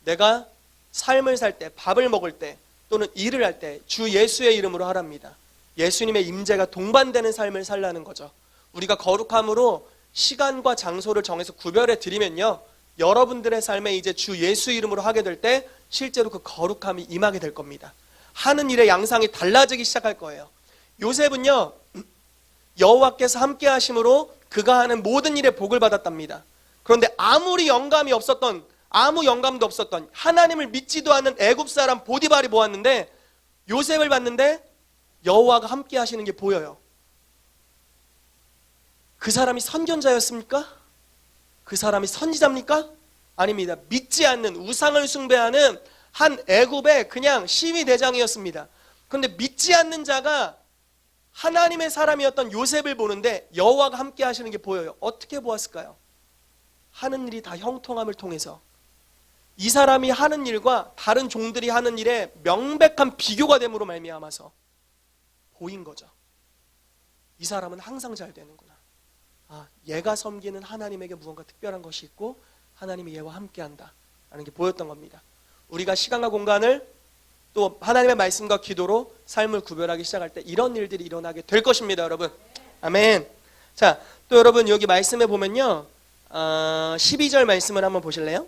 내가 삶을 살 때, 밥을 먹을 때 또는 일을 할 때 주 예수의 이름으로 하랍니다. 예수님의 임재가 동반되는 삶을 살라는 거죠. 우리가 거룩함으로 시간과 장소를 정해서 구별해 드리면요, 여러분들의 삶에 이제 주 예수 이름으로 하게 될 때 실제로 그 거룩함이 임하게 될 겁니다. 하는 일의 양상이 달라지기 시작할 거예요. 요셉은요, 여호와께서 함께 하심으로 그가 하는 모든 일에 복을 받았답니다. 그런데 아무 영감도 없었던 하나님을 믿지도 않는 애굽 사람 보디발이 보았는데, 요셉을 봤는데 여호와가 함께 하시는 게 보여요. 그 사람이 선견자였습니까? 그 사람이 선지자입니까? 아닙니다. 믿지 않는, 우상을 숭배하는 한 애굽의 그냥 시위대장이었습니다. 그런데 믿지 않는 자가 하나님의 사람이었던 요셉을 보는데 여호와가 함께 하시는 게 보여요. 어떻게 보았을까요? 하는 일이 다 형통함을 통해서 이 사람이 하는 일과 다른 종들이 하는 일에 명백한 비교가 됨으로 말미암아서 보인 거죠. 이 사람은 항상 잘 되는구나. 얘가 섬기는 하나님에게 무언가 특별한 것이 있고 하나님이 얘와 함께한다 라는 게 보였던 겁니다. 우리가 시간과 공간을 또 하나님의 말씀과 기도로 삶을 구별하기 시작할 때 이런 일들이 일어나게 될 것입니다, 여러분. 아멘. 자, 또 여러분 여기 말씀에 보면요, 12절 말씀을 한번 보실래요?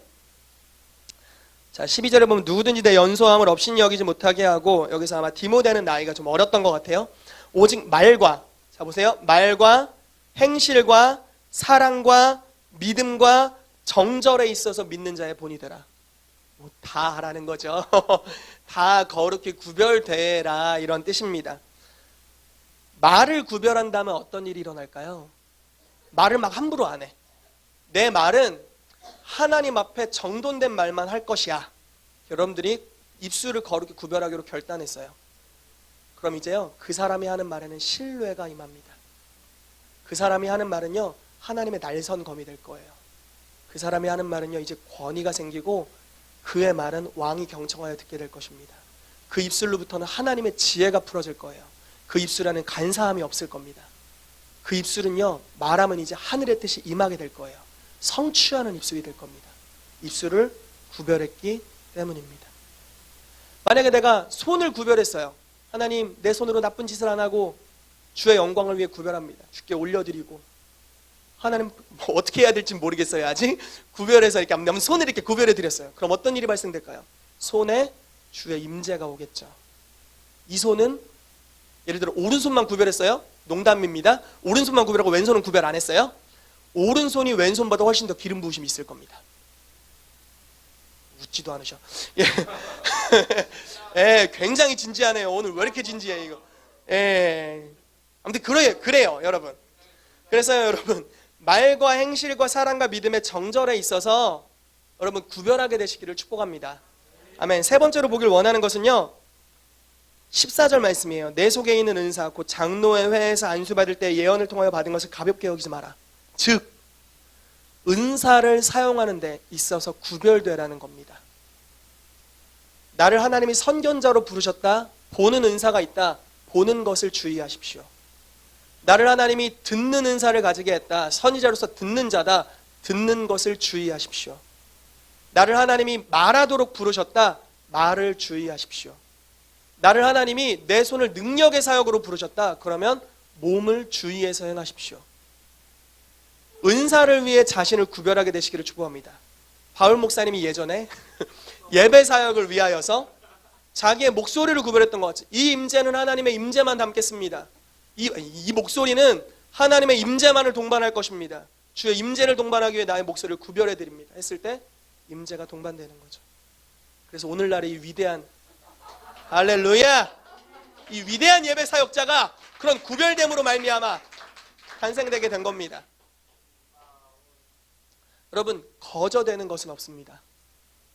자, 12절에 보면 누구든지 내 연소함을 없인 여기지 못하게 하고, 여기서 아마 디모데는 나이가 좀 어렸던 것 같아요. 오직 말과, 자 보세요, 말과 행실과 사랑과 믿음과 정절에 있어서 믿는 자의 본이 되라. 다 하라는 거죠. 다 거룩히 구별되라 이런 뜻입니다. 말을 구별한다면 어떤 일이 일어날까요? 말을 막 함부로 안 해. 내 말은 하나님 앞에 정돈된 말만 할 것이야. 여러분들이 입술을 거룩히 구별하기로 결단했어요. 그럼 이제요, 그 사람이 하는 말에는 신뢰가 임합니다. 그 사람이 하는 말은요, 하나님의 날선검이 될 거예요. 그 사람이 하는 말은요, 이제 권위가 생기고 그의 말은 왕이 경청하여 듣게 될 것입니다. 그 입술로부터는 하나님의 지혜가 풀어질 거예요. 그 입술에는 간사함이 없을 겁니다. 그 입술은요, 말하면 이제 하늘의 뜻이 임하게 될 거예요. 성취하는 입술이 될 겁니다. 입술을 구별했기 때문입니다. 만약에 내가 손을 구별했어요. 하나님, 내 손으로 나쁜 짓을 안 하고 주의 영광을 위해 구별합니다. 주께 올려드리고. 하나님, 뭐 어떻게 해야 될지 모르겠어요. 아직 구별해서 이렇게 한번 손을 이렇게 구별해 드렸어요. 그럼 어떤 일이 발생될까요? 손에 주의 임재가 오겠죠. 이 손은 예를 들어 오른손만 구별했어요. 농담입니다. 오른손만 구별하고 왼손은 구별 안 했어요. 오른손이 왼손보다 훨씬 더 기름 부으심이 있을 겁니다. 웃지도 않으셔. 예. 예, 굉장히 진지하네요. 오늘 왜 이렇게 진지해 이거. 예. 아무튼 그래요, 여러분. 그래서요, 여러분, 말과 행실과 사랑과 믿음의 정절에 있어서 여러분 구별하게 되시기를 축복합니다. 아멘. 세 번째로 보길 원하는 것은요, 14절 말씀이에요. 내 속에 있는 은사 곧 장로의 회에서 안수받을 때 예언을 통하여 받은 것을 가볍게 여기지 마라. 즉 은사를 사용하는 데 있어서 구별되라는 겁니다. 나를 하나님이 선견자로 부르셨다. 보는 은사가 있다. 보는 것을 주의하십시오. 나를 하나님이 듣는 은사를 가지게 했다. 선지자로서 듣는 자다. 듣는 것을 주의하십시오. 나를 하나님이 말하도록 부르셨다. 말을 주의하십시오. 나를 하나님이 내 손을 능력의 사역으로 부르셨다. 그러면 몸을 주의해서 행하십시오. 은사를 위해 자신을 구별하게 되시기를 축복합니다. 바울 목사님이 예전에 예배 사역을 위하여서 자기의 목소리를 구별했던 것 같아요. 이 임재는 하나님의 임재만 담겠습니다. 이 목소리는 하나님의 임재만을 동반할 것입니다. 주의 임재를 동반하기 위해 나의 목소리를 구별해 드립니다. 했을 때 임재가 동반되는 거죠. 그래서 오늘날의 이 위대한 할렐루야, 이 위대한 예배 사역자가 그런 구별됨으로 말미암아 탄생되게 된 겁니다. 여러분, 거저되는 것은 없습니다.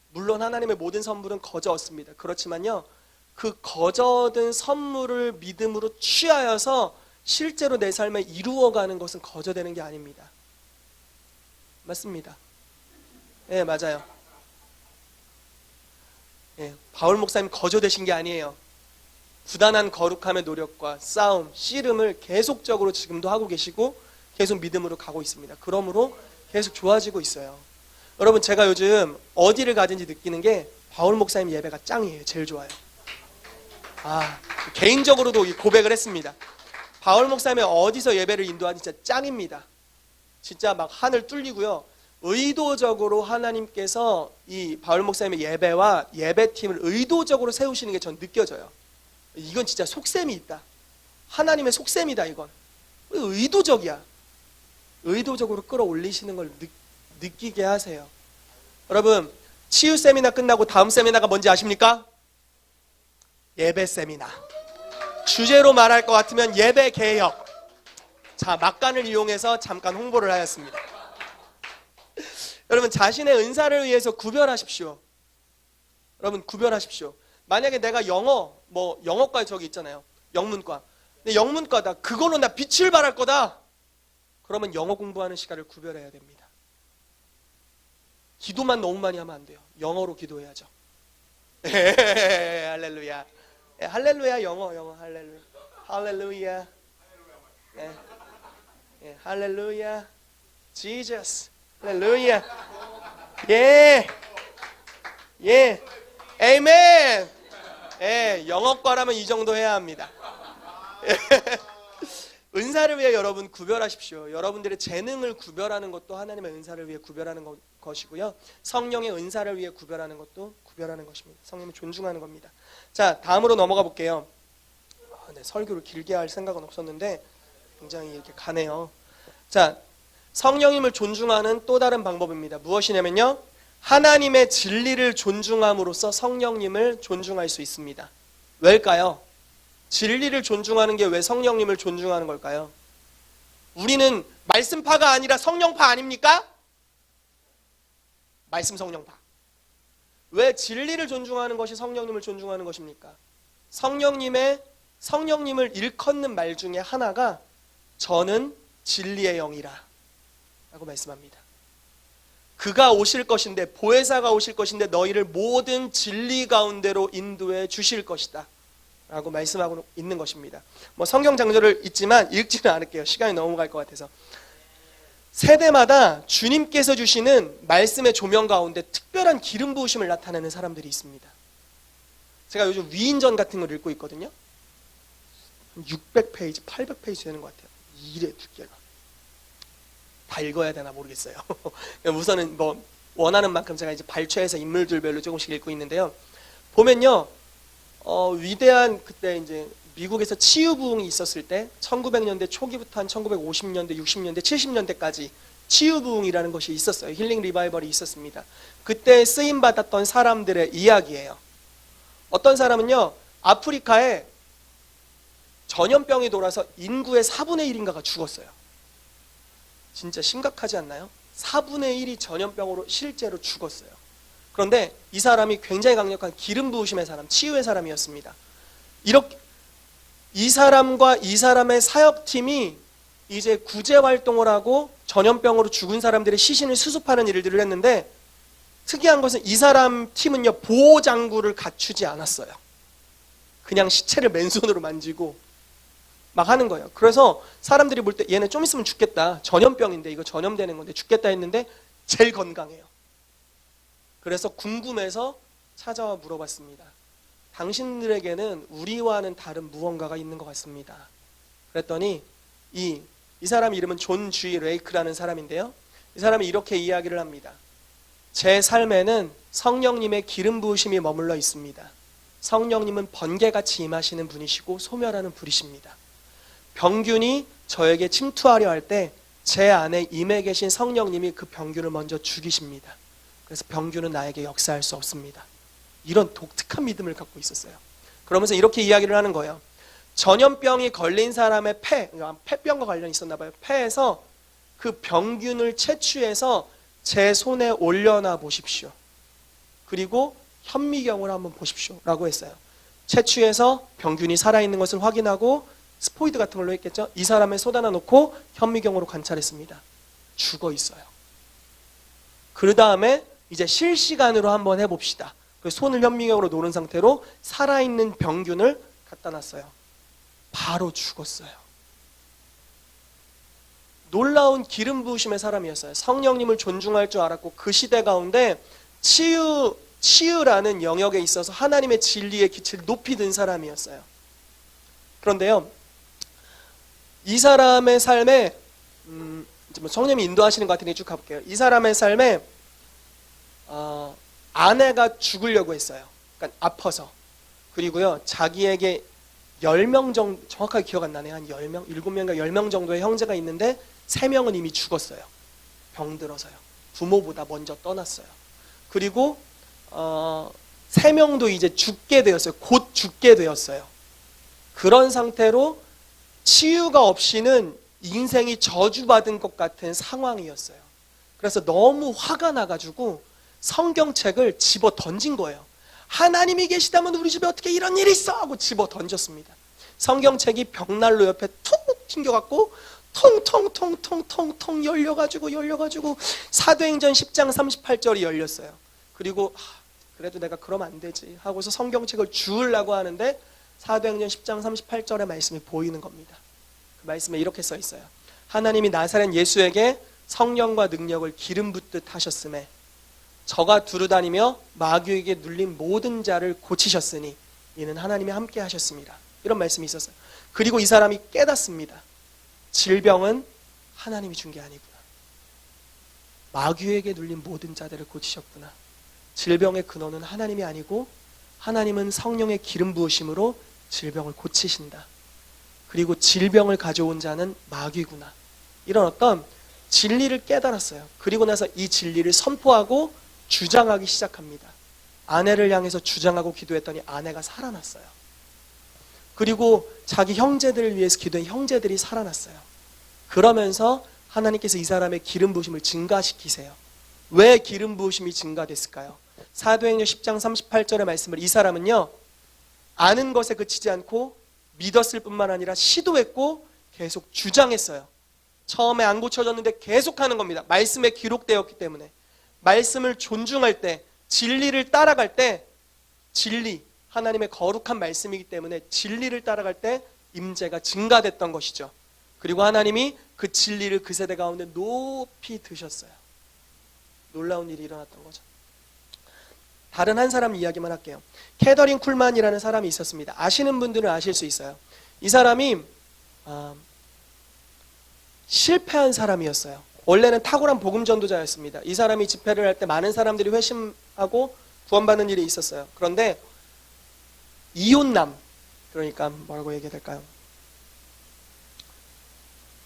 물론 하나님의 모든 선물은 거저 없습니다. 그렇지만요, 그 거저든 선물을 믿음으로 취하여서 실제로 내 삶에 이루어가는 것은 거저되는 게 아닙니다. 맞습니다. 예, 맞아요. 예, 바울 목사님 거저되신 게 아니에요. 부단한 거룩함의 노력과 싸움, 씨름을 계속적으로 지금도 하고 계시고 계속 믿음으로 가고 있습니다. 그러므로 계속 좋아지고 있어요. 여러분, 제가 요즘 어디를 가든지 느끼는 게 바울 목사님 예배가 짱이에요. 제일 좋아요. 개인적으로도 고백을 했습니다. 바울 목사님이 어디서 예배를 인도하든지 진짜 짱입니다. 진짜 막 하늘 뚫리고요. 의도적으로 하나님께서 이 바울 목사님의 예배와 예배팀을 의도적으로 세우시는 게 전 느껴져요. 이건 진짜 속셈이 있다. 하나님의 속셈이다 이건. 의도적이야. 의도적으로 끌어올리시는 걸 느끼게 하세요. 여러분, 치유 세미나 끝나고 다음 세미나가 뭔지 아십니까? 예배 세미나. 주제로 말할 것 같으면 예배 개혁. 자, 막간을 이용해서 잠깐 홍보를 하였습니다. 여러분, 자신의 은사를 위해서 구별하십시오. 여러분, 구별하십시오. 만약에 내가 영어과 저기 있잖아요. 영문과. 근데 영문과다. 그걸로 나 빛을 발할 거다. 그러면 영어 공부하는 시간을 구별해야 됩니다. 기도만 너무 많이 하면 안 돼요. 영어로 기도해야죠. 할렐루야. 할렐루야, 영어 할렐루야. 할렐루야. 할렐루야. Jesus. 할렐루야. 예. 아멘. 영어과라면 이 정도 해야 합니다. 은사를 위해 여러분 구별하십시오. 여러분들의 재능을 구별하는 것도 하나님의 은사를 위해 구별하는 것이고요. 성령의 은사를 위해 구별하는 것도 구별하는 것입니다. 성령을 존중하는 겁니다. 자, 다음으로 넘어가 볼게요. 설교를 길게 할 생각은 없었는데 굉장히 이렇게 가네요. 자, 성령님을 존중하는 또 다른 방법입니다. 무엇이냐면요, 하나님의 진리를 존중함으로써 성령님을 존중할 수 있습니다. 왜일까요? 진리를 존중하는 게 왜 성령님을 존중하는 걸까요? 우리는 말씀파가 아니라 성령파 아닙니까? 말씀 성령파. 왜 진리를 존중하는 것이 성령님을 존중하는 것입니까? 성령님을 일컫는 말 중에 하나가 저는 진리의 영이라 라고 말씀합니다. 그가 오실 것인데, 보혜사가 오실 것인데 너희를 모든 진리 가운데로 인도해 주실 것이다 라고 말씀하고 있는 것입니다. 성경 장소를 있지만 읽지는 않을게요. 시간이 넘어갈 것 같아서. 세대마다 주님께서 주시는 말씀의 조명 가운데 특별한 기름 부으심을 나타내는 사람들이 있습니다. 제가 요즘 위인전 같은 걸 읽고 있거든요. 600페이지, 800페이지 되는 것 같아요. 이래 두께가. 다 읽어야 되나 모르겠어요. 우선은 원하는 만큼 제가 이제 발췌해서 인물들별로 조금씩 읽고 있는데요. 보면요, 위대한 그때 이제 미국에서 치유 부흥이 있었을 때 1900년대 초기부터 한 1950년대, 60년대, 70년대까지 치유 부흥이라는 것이 있었어요. 힐링 리바이벌이 있었습니다. 그때 쓰임 받았던 사람들의 이야기예요. 어떤 사람은요, 아프리카에 전염병이 돌아서 인구의 4분의 1인가가 죽었어요. 진짜 심각하지 않나요? 4분의 1이 전염병으로 실제로 죽었어요. 그런데 이 사람이 굉장히 강력한 기름 부으심의 사람, 치유의 사람이었습니다. 이렇게 이 사람과 이 사람의 사역팀이 이제 구제 활동을 하고 전염병으로 죽은 사람들의 시신을 수습하는 일들을 했는데, 특이한 것은 이 사람 팀은요, 보호 장구를 갖추지 않았어요. 그냥 시체를 맨손으로 만지고 막 하는 거예요. 그래서 사람들이 볼 때 얘네 좀 있으면 죽겠다, 전염병인데 이거 전염되는 건데 죽겠다 했는데 제일 건강해요. 그래서 궁금해서 찾아와 물어봤습니다. 당신들에게는 우리와는 다른 무언가가 있는 것 같습니다. 그랬더니 이 사람 이름은 존 G 레이크라는 사람인데요, 이 사람이 이렇게 이야기를 합니다. 제 삶에는 성령님의 기름 부으심이 머물러 있습니다. 성령님은 번개같이 임하시는 분이시고 소멸하는 불이십니다. 병균이 저에게 침투하려 할 때 제 안에 임해 계신 성령님이 그 병균을 먼저 죽이십니다. 그래서 병균은 나에게 역사할 수 없습니다. 이런 독특한 믿음을 갖고 있었어요. 그러면서 이렇게 이야기를 하는 거예요. 전염병이 걸린 사람의 폐병과 관련이 있었나 봐요. 폐에서 그 병균을 채취해서 제 손에 올려놔 보십시오. 그리고 현미경을 한번 보십시오 라고 했어요. 채취해서 병균이 살아있는 것을 확인하고 스포이드 같은 걸로 했겠죠. 이 사람을 쏟아놔 놓고 현미경으로 관찰했습니다. 죽어 있어요. 그 다음에 이제 실시간으로 한번 해봅시다. 손을 현미경으로 놓은 상태로 살아있는 병균을 갖다 놨어요. 바로 죽었어요. 놀라운 기름 부으심의 사람이었어요. 성령님을 존중할 줄 알았고, 그 시대 가운데 치유라는 영역에 있어서 하나님의 진리의 기치를 높이 든 사람이었어요. 그런데요, 이 사람의 삶에 성령님이 인도하시는 것 같으니 쭉 가볼게요. 이 사람의 삶에 아내가 죽으려고 했어요. 그러니까 아파서. 그리고요, 자기에게 10명 정도, 정확하게 기억 안 나네요. 한 10명, 7명인가 10명 정도의 형제가 있는데 3명은 이미 죽었어요. 병들어서요. 부모보다 먼저 떠났어요. 그리고 3명도 이제 죽게 되었어요. 곧 죽게 되었어요. 그런 상태로 치유가 없이는 인생이 저주받은 것 같은 상황이었어요. 그래서 너무 화가 나가지고 성경책을 집어 던진 거예요. 하나님이 계시다면 우리 집에 어떻게 이런 일이 있어? 하고 집어 던졌습니다. 성경책이 벽난로 옆에 툭 튕겨갖고 통통통통통통 열려가지고 사도행전 10장 38절이 열렸어요. 그리고 그래도 내가 그러면 안 되지 하고서 성경책을 주우려고 하는데 사도행전 10장 38절의 말씀이 보이는 겁니다. 그 말씀에 이렇게 써 있어요. 하나님이 나사렛 예수에게 성령과 능력을 기름 붓듯 하셨음에 저가 두루다니며 마귀에게 눌린 모든 자를 고치셨으니 이는 하나님이 함께 하셨습니다. 이런 말씀이 있었어요. 그리고 이 사람이 깨닫습니다. 질병은 하나님이 준 게 아니구나. 마귀에게 눌린 모든 자들을 고치셨구나. 질병의 근원은 하나님이 아니고 하나님은 성령의 기름 부으심으로 질병을 고치신다. 그리고 질병을 가져온 자는 마귀구나. 이런 어떤 진리를 깨달았어요. 그리고 나서 이 진리를 선포하고 주장하기 시작합니다. 아내를 향해서 주장하고 기도했더니 아내가 살아났어요. 그리고 자기 형제들을 위해서 기도한 형제들이 살아났어요. 그러면서 하나님께서 이 사람의 기름 부으심을 증가시키세요. 왜 기름 부으심이 증가됐을까요? 사도행전 10장 38절의 말씀을 이 사람은요, 아는 것에 그치지 않고 믿었을 뿐만 아니라 시도했고 계속 주장했어요. 처음에 안 고쳐졌는데 계속하는 겁니다. 말씀에 기록되었기 때문에. 말씀을 존중할 때, 진리를 따라갈 때, 진리, 하나님의 거룩한 말씀이기 때문에 진리를 따라갈 때 임재가 증가됐던 것이죠. 그리고 하나님이 그 진리를 그 세대 가운데 높이 드셨어요. 놀라운 일이 일어났던 거죠. 다른 한 사람 이야기만 할게요. 캐더린 쿨만이라는 사람이 있었습니다. 아시는 분들은 아실 수 있어요. 이 사람이 실패한 사람이었어요. 원래는 탁월한 복음 전도자였습니다. 이 사람이 집회를 할 때 많은 사람들이 회심하고 구원받는 일이 있었어요. 그런데 이혼남, 그러니까 뭐라고 얘기해야 될까요?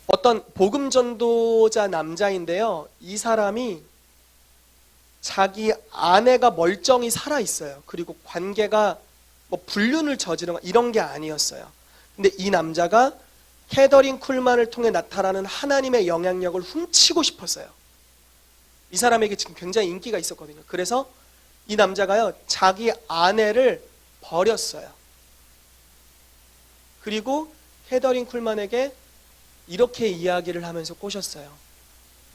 어떤 복음 전도자 남자인데요, 이 사람이 자기 아내가 멀쩡히 살아있어요. 그리고 관계가 뭐 불륜을 저지른 이런 게 아니었어요. 근데 이 남자가 캐더린 쿨만을 통해 나타나는 하나님의 영향력을 훔치고 싶었어요. 이 사람에게 지금 굉장히 인기가 있었거든요. 그래서 이 남자가요, 자기 아내를 버렸어요. 그리고 캐더린 쿨만에게 이렇게 이야기를 하면서 꼬셨어요.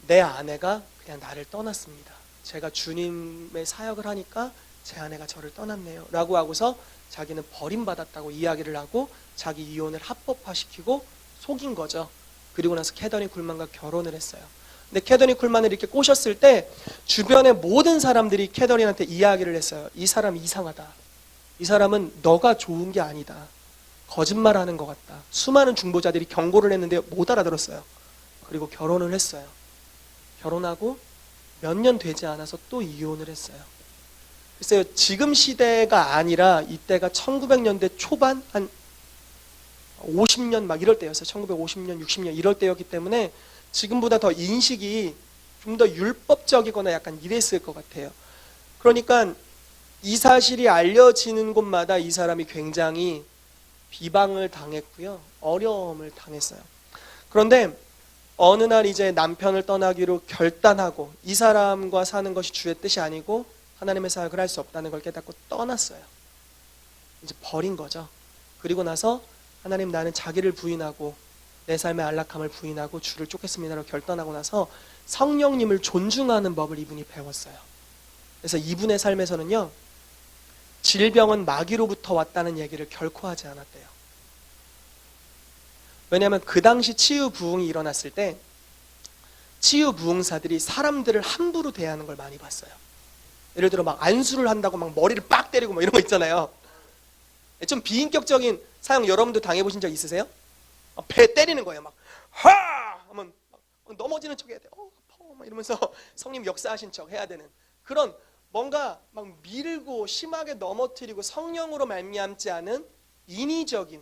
내 아내가 그냥 나를 떠났습니다. 제가 주님의 사역을 하니까 제 아내가 저를 떠났네요 라고 하고서 자기는 버림받았다고 이야기를 하고 자기 이혼을 합법화시키고 속인 거죠. 그리고 나서 캐더린 쿨만과 결혼을 했어요. 근데 캐더린 쿨만을 이렇게 꼬셨을 때 주변의 모든 사람들이 캐더린한테 이야기를 했어요. 이 사람 이상하다. 이 사람은 너가 좋은 게 아니다. 거짓말하는 것 같다. 수많은 중보자들이 경고를 했는데 못 알아들었어요. 그리고 결혼을 했어요. 결혼하고 몇 년 되지 않아서 또 이혼을 했어요. 글쎄요, 지금 시대가 아니라 이때가 1900년대 초반 한 50년 막 이럴 때였어요. 1950년, 60년 이럴 때였기 때문에 지금보다 더 인식이 좀 더 율법적이거나 약간 이랬을 것 같아요. 그러니까 이 사실이 알려지는 곳마다 이 사람이 굉장히 비방을 당했고요. 어려움을 당했어요. 그런데 어느 날 이제 남편을 떠나기로 결단하고 이 사람과 사는 것이 주의 뜻이 아니고 하나님의 사역을 할 수 없다는 걸 깨닫고 떠났어요. 이제 버린 거죠. 그리고 나서 하나님, 나는 자기를 부인하고 내 삶의 안락함을 부인하고 주를 쫓겠습니다라고 결단하고 나서 성령님을 존중하는 법을 이분이 배웠어요. 그래서 이분의 삶에서는요, 질병은 마귀로부터 왔다는 얘기를 결코 하지 않았대요. 왜냐하면 그 당시 치유 부흥이 일어났을 때 치유 부흥사들이 사람들을 함부로 대하는 걸 많이 봤어요. 예를 들어 막 안수를 한다고 막 머리를 빡 때리고 뭐 이런 거 있잖아요. 좀 비인격적인 사용 여러분도 당해보신 적 있으세요? 배 때리는 거예요. 막 하! 하면 넘어지는 척 해야 돼. 아파 막 이러면서 성님 역사하신 척 해야 되는 그런, 뭔가 막 밀고 심하게 넘어뜨리고 성령으로 말미암지 않은 인위적인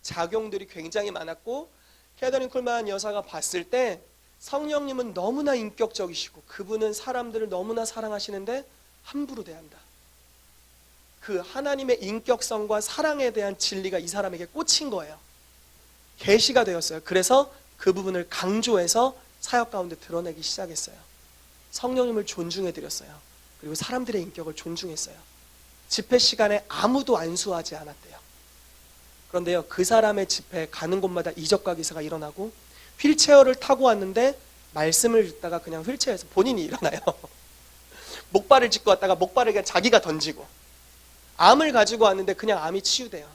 작용들이 굉장히 많았고, 캐더린 쿨만 여사가 봤을 때 성령님은 너무나 인격적이시고 그분은 사람들을 너무나 사랑하시는데 함부로 대한다. 그 하나님의 인격성과 사랑에 대한 진리가 이 사람에게 꽂힌 거예요. 계시가 되었어요. 그래서 그 부분을 강조해서 사역 가운데 드러내기 시작했어요. 성령님을 존중해 드렸어요. 그리고 사람들의 인격을 존중했어요. 집회 시간에 아무도 안수하지 않았대요. 그런데요, 그 사람의 집회에 가는 곳마다 이적과 기사가 일어나고 휠체어를 타고 왔는데 말씀을 듣다가 그냥 휠체어에서 본인이 일어나요. 목발을 짚고 왔다가 목발을 그냥 자기가 던지고, 암을 가지고 왔는데 그냥 암이 치유돼요.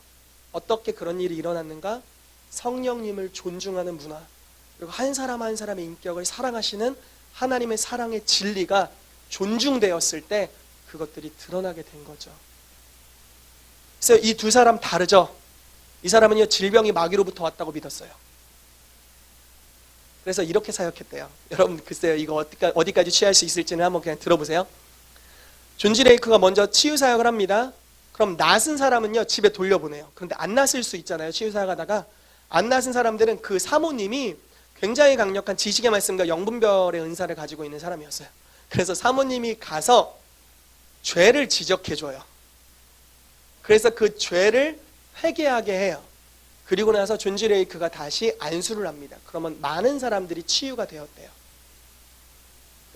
어떻게 그런 일이 일어났는가? 성령님을 존중하는 문화, 그리고 한 사람 한 사람의 인격을 사랑하시는 하나님의 사랑의 진리가 존중되었을 때 그것들이 드러나게 된 거죠. 그래서 이 두 사람 다르죠? 이 사람은요, 질병이 마귀로부터 왔다고 믿었어요. 그래서 이렇게 사역했대요. 여러분 글쎄요, 이거 어디까지 취할 수 있을지는 한번 그냥 들어보세요. 존지 레이크가 먼저 치유 사역을 합니다. 그럼 낫은 사람은요, 집에 돌려보내요. 그런데 안 낫을 수 있잖아요. 치유 사역하다가 안 낫은 사람들은 그 사모님이 굉장히 강력한 지식의 말씀과 영분별의 은사를 가지고 있는 사람이었어요. 그래서 사모님이 가서 죄를 지적해줘요. 그래서 그 죄를 회개하게 해요. 그리고 나서 존 지 레이크가 다시 안수를 합니다. 그러면 많은 사람들이 치유가 되었대요.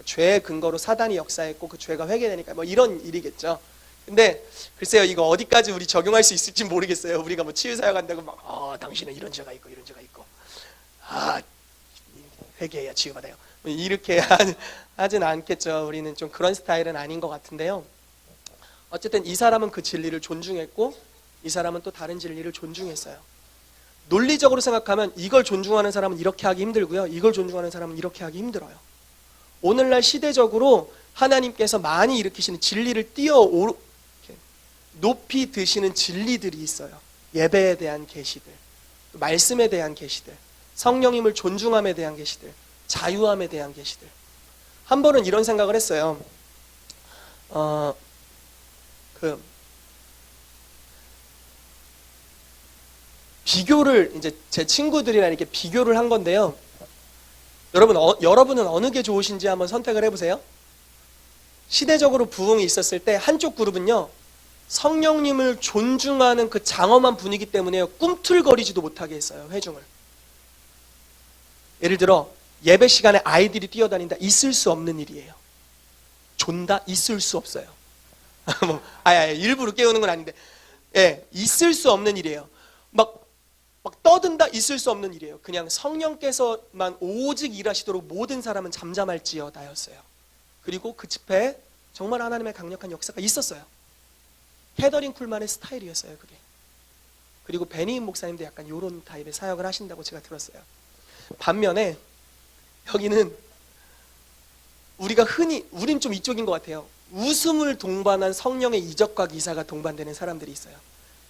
죄의 근거로 사단이 역사했고 그 죄가 회개되니까 뭐 이런 일이겠죠. 근데 글쎄요, 이거 어디까지 우리 적용할 수 있을지 모르겠어요. 우리가 뭐 치유 사역한다고 막 당신은 이런 죄가 있고 이런 죄가 있고 회개해야 치유받아요, 이렇게 하진 않겠죠. 우리는 좀 그런 스타일은 아닌 것 같은데요. 어쨌든 이 사람은 그 진리를 존중했고 이 사람은 또 다른 진리를 존중했어요. 논리적으로 생각하면 이걸 존중하는 사람은 이렇게 하기 힘들고요, 이걸 존중하는 사람은 이렇게 하기 힘들어요. 오늘날 시대적으로 하나님께서 많이 일으키시는 진리를 높이 드시는 진리들이 있어요. 예배에 대한 계시들, 말씀에 대한 계시들, 성령님을 존중함에 대한 계시들, 자유함에 대한 계시들. 한 번은 이런 생각을 했어요. 비교를 이제 제 친구들이랑 이렇게 비교를 한 건데요. 여러분은 어느 게 좋으신지 한번 선택을 해보세요. 시대적으로 부흥이 있었을 때 한쪽 그룹은요, 성령님을 존중하는 그 장엄한 분위기 때문에 꿈틀거리지도 못하게 했어요, 회중을. 예를 들어 예배 시간에 아이들이 뛰어다닌다, 있을 수 없는 일이에요. 존다, 있을 수 없어요. 일부러 깨우는 건 아닌데, 있을 수 없는 일이에요. 막 떠든다, 있을 수 없는 일이에요. 그냥 성령께서만 오직 일하시도록 모든 사람은 잠잠할지어다였어요. 그리고 그 집회에 정말 하나님의 강력한 역사가 있었어요. 캐더린 쿨만의 스타일이었어요, 그게. 그리고 베니 목사님도 약간 이런 타입의 사역을 하신다고 제가 들었어요. 반면에 여기는 우린 좀 이쪽인 것 같아요. 웃음을 동반한 성령의 이적과 기사가 동반되는 사람들이 있어요.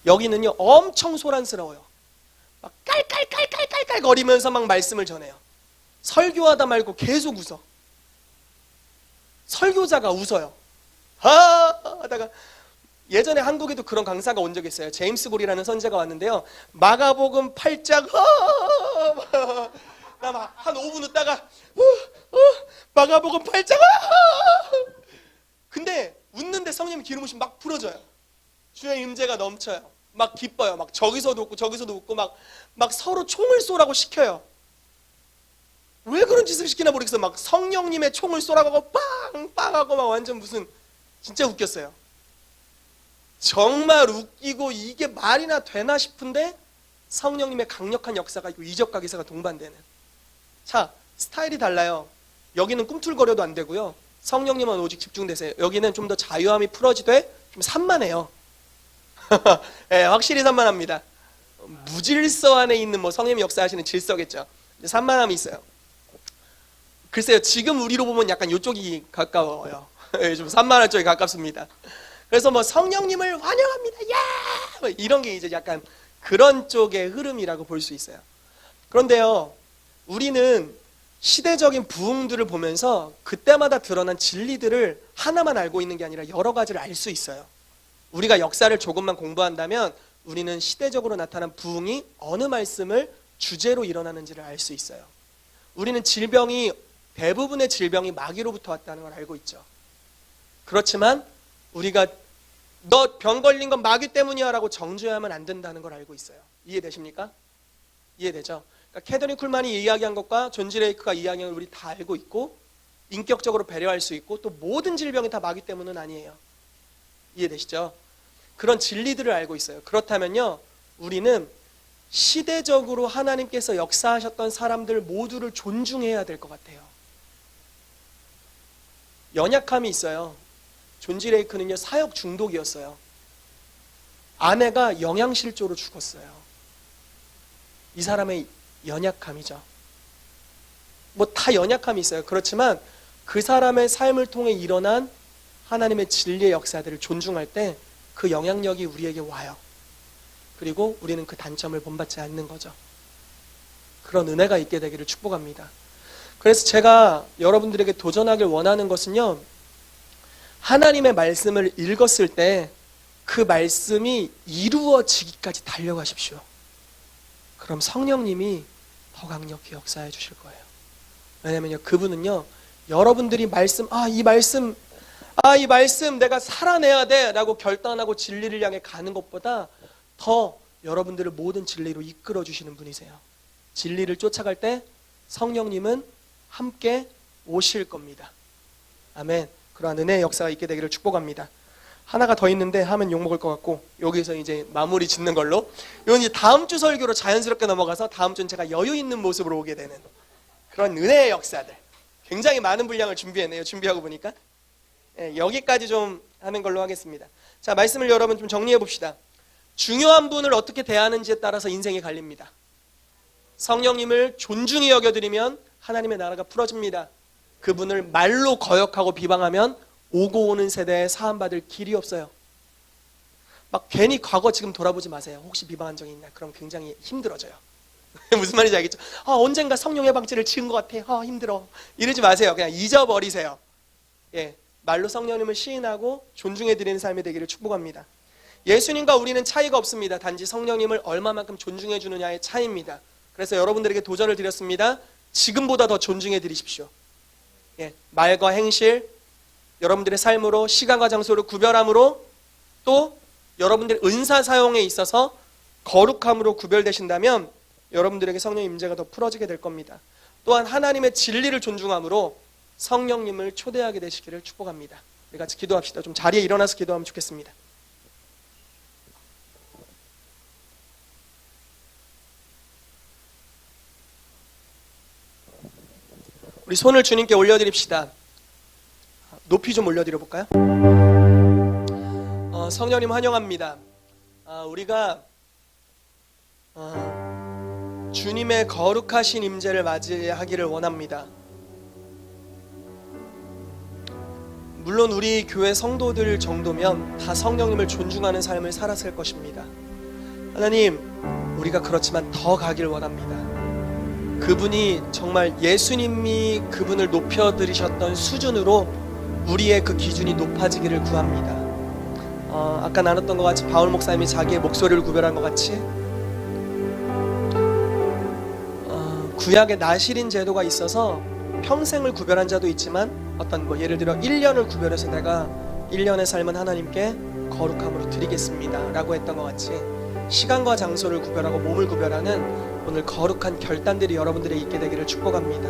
여기는요, 엄청 소란스러워요. 막 깔깔깔깔깔깔 거리면서 막 말씀을 전해요. 설교하다 말고 계속 웃어. 설교자가 웃어요. 하다가 예전에 한국에도 그런 강사가 온 적이 있어요. 제임스 골이라는 선지자가 왔는데요, 마가복음 8장 나 막 한 5분 웃다가 마가복음 8장 근데 웃는데 성령의 기름 부으심 막 풀어져요. 주의 임재가 넘쳐요. 막 기뻐요. 막 저기서도 웃고 저기서도 웃고 막 서로 총을 쏘라고 시켜요. 왜 그런 짓을 시키나 모르겠어요. 막 성령님의 총을 쏘라고 빵빵하고 막 완전 무슨, 진짜 웃겼어요. 정말 웃기고 이게 말이나 되나 싶은데 성령님의 강력한 역사가 있고 이적과 기사가 동반되는. 자, 스타일이 달라요. 여기는 꿈틀거려도 안 되고요, 성령님은 오직 집중되세요. 여기는 좀 더 자유함이 풀어지되 좀 산만해요. 확실히 산만합니다. 무질서 안에 있는 성령님 역사하시는 질서겠죠. 산만함이 있어요. 글쎄요, 지금 우리로 보면 약간 이쪽이 가까워요. 좀 산만한 쪽이 가깝습니다. 그래서 성령님을 환영합니다, 이런 게 이제 약간 그런 쪽의 흐름이라고 볼 수 있어요. 그런데요, 우리는 시대적인 부흥들을 보면서 그때마다 드러난 진리들을 하나만 알고 있는 게 아니라 여러 가지를 알 수 있어요. 우리가 역사를 조금만 공부한다면 우리는 시대적으로 나타난 부흥이 어느 말씀을 주제로 일어나는지를 알 수 있어요. 우리는 대부분의 질병이 마귀로부터 왔다는 걸 알고 있죠. 그렇지만 우리가 너 병 걸린 건 마귀 때문이야 라고 정죄하면 안 된다는 걸 알고 있어요. 이해되십니까? 이해되죠? 그러니까 캐더린 쿨만이 이야기한 것과 존 지 레이크가 이야기한 걸 우리 다 알고 있고, 인격적으로 배려할 수 있고, 또 모든 질병이 다 마귀 때문은 아니에요. 이해되시죠? 그런 진리들을 알고 있어요. 그렇다면요, 우리는 시대적으로 하나님께서 역사하셨던 사람들 모두를 존중해야 될 것 같아요. 연약함이 있어요. 존 지 레이크는요, 사역 중독이었어요. 아내가 영양실조로 죽었어요. 이 사람의 연약함이죠. 다 연약함이 있어요. 그렇지만 그 사람의 삶을 통해 일어난 하나님의 진리의 역사들을 존중할 때 그 영향력이 우리에게 와요. 그리고 우리는 그 단점을 본받지 않는 거죠. 그런 은혜가 있게 되기를 축복합니다. 그래서 제가 여러분들에게 도전하길 원하는 것은요, 하나님의 말씀을 읽었을 때 그 말씀이 이루어지기까지 달려가십시오. 그럼 성령님이 더 강력히 역사해 주실 거예요. 왜냐면요, 그분은요, 여러분들이 이 말씀 아, 이 말씀 내가 살아내야 돼 라고 결단하고 진리를 향해 가는 것보다 더 여러분들을 모든 진리로 이끌어 주시는 분이세요. 진리를 쫓아갈 때 성령님은 함께 오실 겁니다. 아멘. 그러한 은혜의 역사가 있게 되기를 축복합니다. 하나가 더 있는데 하면 욕먹을 것 같고 여기서 이제 마무리 짓는 걸로, 이건 이제 다음 주 설교로 자연스럽게 넘어가서 다음 주는 제가 여유 있는 모습으로 오게 되는 그런 은혜의 역사들, 굉장히 많은 분량을 준비했네요. 준비하고 보니까 여기까지 좀 하는 걸로 하겠습니다. 자, 말씀을 여러분 좀 정리해 봅시다. 중요한 분을 어떻게 대하는지에 따라서 인생이 갈립니다. 성령님을 존중히 여겨드리면 하나님의 나라가 풀어집니다. 그분을 말로 거역하고 비방하면 오고 오는 세대에 사함받을 길이 없어요. 막 괜히 과거 지금 돌아보지 마세요. 혹시 비방한 적이 있나? 그럼 굉장히 힘들어져요. 무슨 말인지 알겠죠? 언젠가 성령의 방치를 지은 것 같아. 힘들어. 이러지 마세요. 그냥 잊어버리세요. 말로 성령님을 시인하고 존중해드리는 삶이 되기를 축복합니다. 예수님과 우리는 차이가 없습니다. 단지 성령님을 얼마만큼 존중해 주느냐의 차이입니다. 그래서 여러분들에게 도전을 드렸습니다. 지금보다 더 존중해 드리십시오. 말과 행실, 여러분들의 삶으로, 시간과 장소를 구별함으로, 또 여러분들의 은사 사용에 있어서 거룩함으로 구별되신다면 여러분들에게 성령의 임재가 더 풀어지게 될 겁니다. 또한 하나님의 진리를 존중함으로 성령님을 초대하게 되시기를 축복합니다. 우리 같이 기도합시다. 좀 자리에 일어나서 기도하면 좋겠습니다. 우리 손을 주님께 올려드립시다. 높이 좀 올려드려 볼까요? 성령님 환영합니다. 우리가 주님의 거룩하신 임재를 맞이하기를 원합니다. 물론 우리 교회 성도들 정도면 다 성령님을 존중하는 삶을 살았을 것입니다. 하나님, 우리가 그렇지만 더 가길 원합니다. 그분이 정말 예수님이 그분을 높여드리셨던 수준으로 우리의 그 기준이 높아지기를 구합니다. 아까 나눴던 것 같이 바울 목사님이 자기의 목소리를 구별한 것 같이 구약의 나실인 제도가 있어서 평생을 구별한 자도 있지만 어떤 예를 들어 1년을 구별해서 내가 1년의 삶은 하나님께 거룩함으로 드리겠습니다 라고 했던 것 같이 시간과 장소를 구별하고 몸을 구별하는 오늘 거룩한 결단들이 여러분들에게 있게 되기를 축복합니다.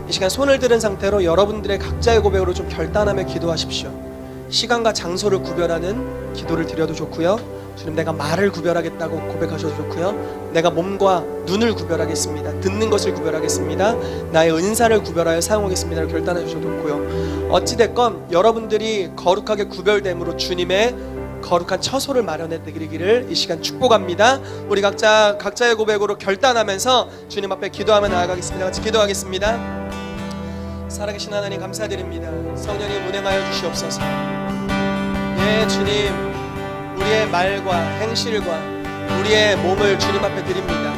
이 시간 손을 들은 상태로 여러분들의 각자의 고백으로 좀 결단하며 기도하십시오. 시간과 장소를 구별하는 기도를 드려도 좋고요, 주님 내가 말을 구별하겠다고 고백하셔도 좋고요, 내가 몸과 눈을 구별하겠습니다, 듣는 것을 구별하겠습니다, 나의 은사를 구별하여 사용하겠습니다 결단하셔도 좋고요, 어찌됐건 여러분들이 거룩하게 구별됨으로 주님의 거룩한 처소를 마련해 드리기를 이 시간 축복합니다. 우리 각자의 고백으로 결단하면서 주님 앞에 기도하며 나아가겠습니다. 같이 기도하겠습니다. 살아계신 하나님 감사드립니다. 성령님 운행하여 주시옵소서. 주님, 우리의 말과 행실과 우리의 몸을 주님 앞에 드립니다.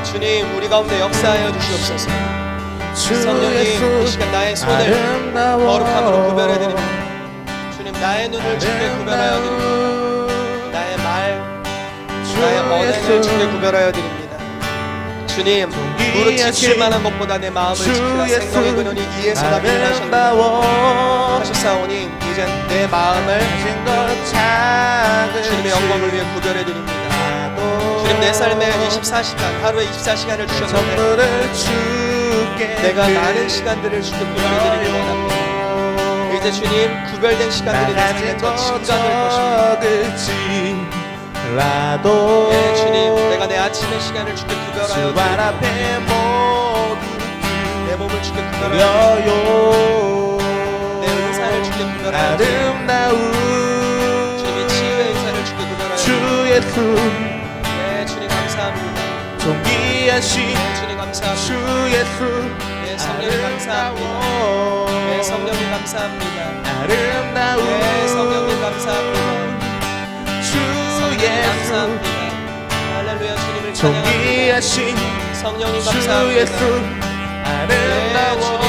주님, 우리 가운데 역사하여 주시옵소서. 성령님, 이 시간 나의 손을 거룩함으로 구별해 드립니다. 주님, 나의 눈을 주께 구별하여 드립니다. 나의 말, 나의 언행을 주께 구별하여 드립니다. 주님, 무릇지칠 만한 것보다 내 마음을 지키라. 생명의 근원이 이에서 나비를 하셨사오니 이젠 내 마음을 주님의 영광을 위해 구별해 드립니다. 주님, 내 삶에 24시간, 하루에 24시간을 주셨는데 내가 많은 시간들을 주께 구별해 드리길 원합니다. 이제 주님, 구별된 시간들이 내 삶에 더 증가될 것입니다. 주님, 내가 내 아침의 시간을 주께 구별하여 드립니다. 내 몸을 주께 구별하여 드립니다. 내 은사를 주께 구별하여 드립니다. 주님이 치유의 은사를 주께 구별하여 드립니다. 주님 감사합니다. 주님 감사합니다. 성령님 감사합니다. 성령님 감사합니다. 성령님 감사합니다. 감사합니다. 할렐루야. 주님을 찬양합니다. 성령님 감사합니다. 주님,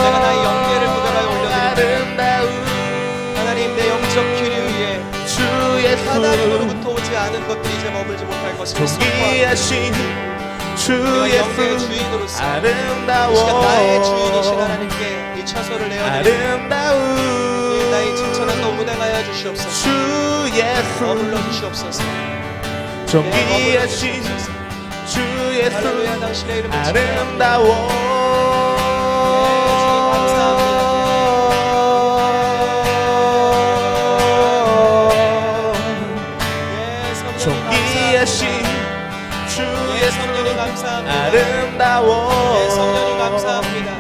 내가 나의 영계를 구별하여 올려드립니다. 하나님, 내 영적 기류 위에 하나님으로부터 오지 않은 것들이 이제 머물지 못할 것을 선포합니다. 내가 영계의 주인으로서 이 시간 나의 주인이신 하나님께 이 처소를 내어드립니다. 나의 진천에서 운행하여 주시옵소서.
주 예수
머물러 주시옵소서.
존귀하신 주 예수
할렐루야, 당신의 이름을 찬양합니다.
아름다워 존귀하신 주 예수 아름다워
성령님 감사합니다.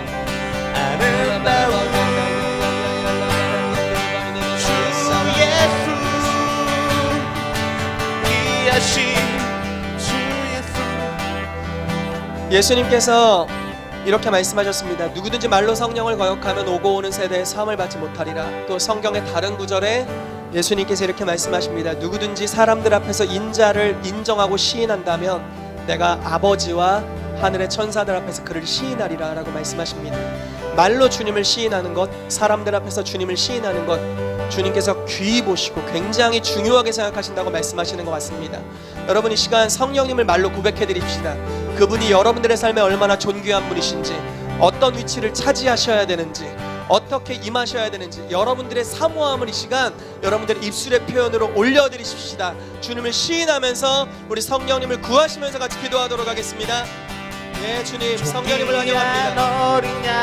아름다워 주 예수 귀하신 주 예수
예수님께서 이렇게 말씀하셨습니다. 누구든지 말로 성령을 거역하면 오고 오는 세대에 사함을 받지 못하리라. 또 성경의 다른 구절에 예수님께서 이렇게 말씀하십니다. 누구든지 사람들 앞에서 인자를 인정하고 시인한다면 내가 아버지와 하늘의 천사들 앞에서 그를 시인하리라 라고 말씀하십니다. 말로 주님을 시인하는 것, 사람들 앞에서 주님을 시인하는 것, 주님께서 귀히 보시고 굉장히 중요하게 생각하신다고 말씀하시는 것 같습니다. 여러분, 이 시간 성령님을 말로 고백해 드립시다. 그분이 여러분들의 삶에 얼마나 존귀한 분이신지, 어떤 위치를 차지하셔야 되는지, 어떻게 임하셔야 되는지 여러분들의 사모함을 이 시간 여러분들의 입술의 표현으로 올려드리십시다. 주님을 시인하면서 우리 성령님을 구하시면서 같이 기도하도록 하겠습니다. 예, 주님, 성령님을 환영합니다.
어린 양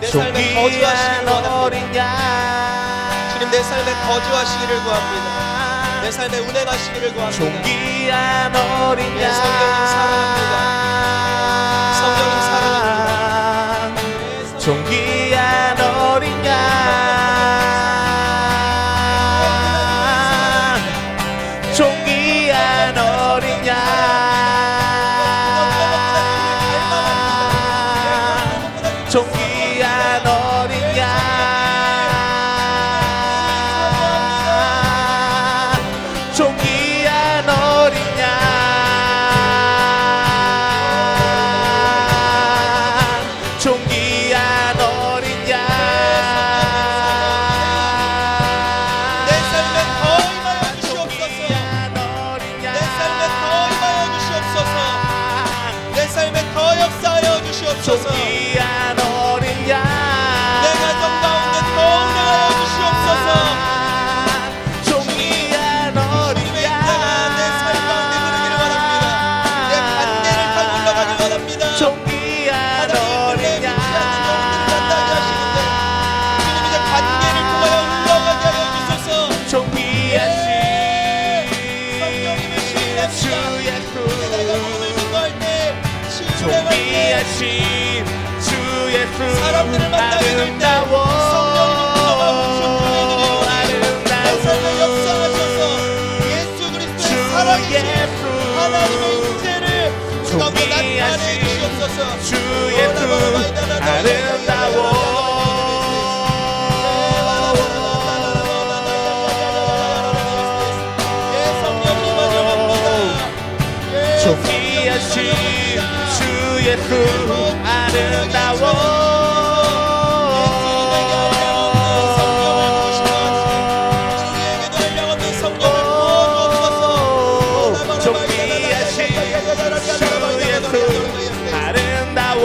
내 삶에 거주하시기를 원합니다.
어린 양
주님, 내 삶에 거주하시기를 구합니다. 내 삶에 운행하시기를 구합니다.
존귀한 어린 양
예, 성령님 사랑합니다. 성령님 사랑합니다.
존귀한 어린 양 존귀한 어린 양 존귀한 어린 양 존귀한 어린 양 존귀한 어린 양
내 삶에 더 임하여 주시옵소서. 내 삶에 더 임하여 주시옵소서. 내 삶에 더 역사하여 주시옵소서.
존귀한 어린 양
내 가정 가운데 더 운행하여 주시옵소서.
존귀한 어린
주님의
양
인자가 내 삶 가운데 흐르기를 원합니다. 내 관계를 타고 올라가길 원합니다.
존귀한 어린 양
주님, 이제 관계를 통하여 흘러가게 하여 주소서.
존귀하신
성령님의 시인합니다.
주 예수
내가 복음을 증거할 때 시인을 행할 때
존귀하신 주 예수
사람들을 만나게 될 때
아름다워
성령님을 통하여 내 삶에
아름다워
역사하셔서 예수
주
그리스도의 살아계신
예수
하나님의 인재를 우리 가운데 나타내 주시옵소서.
주 예수 아름다워
예, 성령님 환영합니다. 예,
존귀하신 주 예수 아름다워 존귀하신 주 예수 아름다워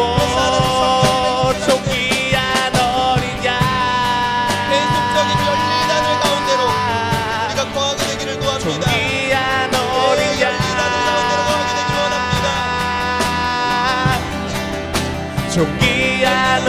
존귀한 어린 양
계속적인 열린 하늘 가운데로 우리가 거하게 되기를 구합니다.
존귀한 어린 양 존귀한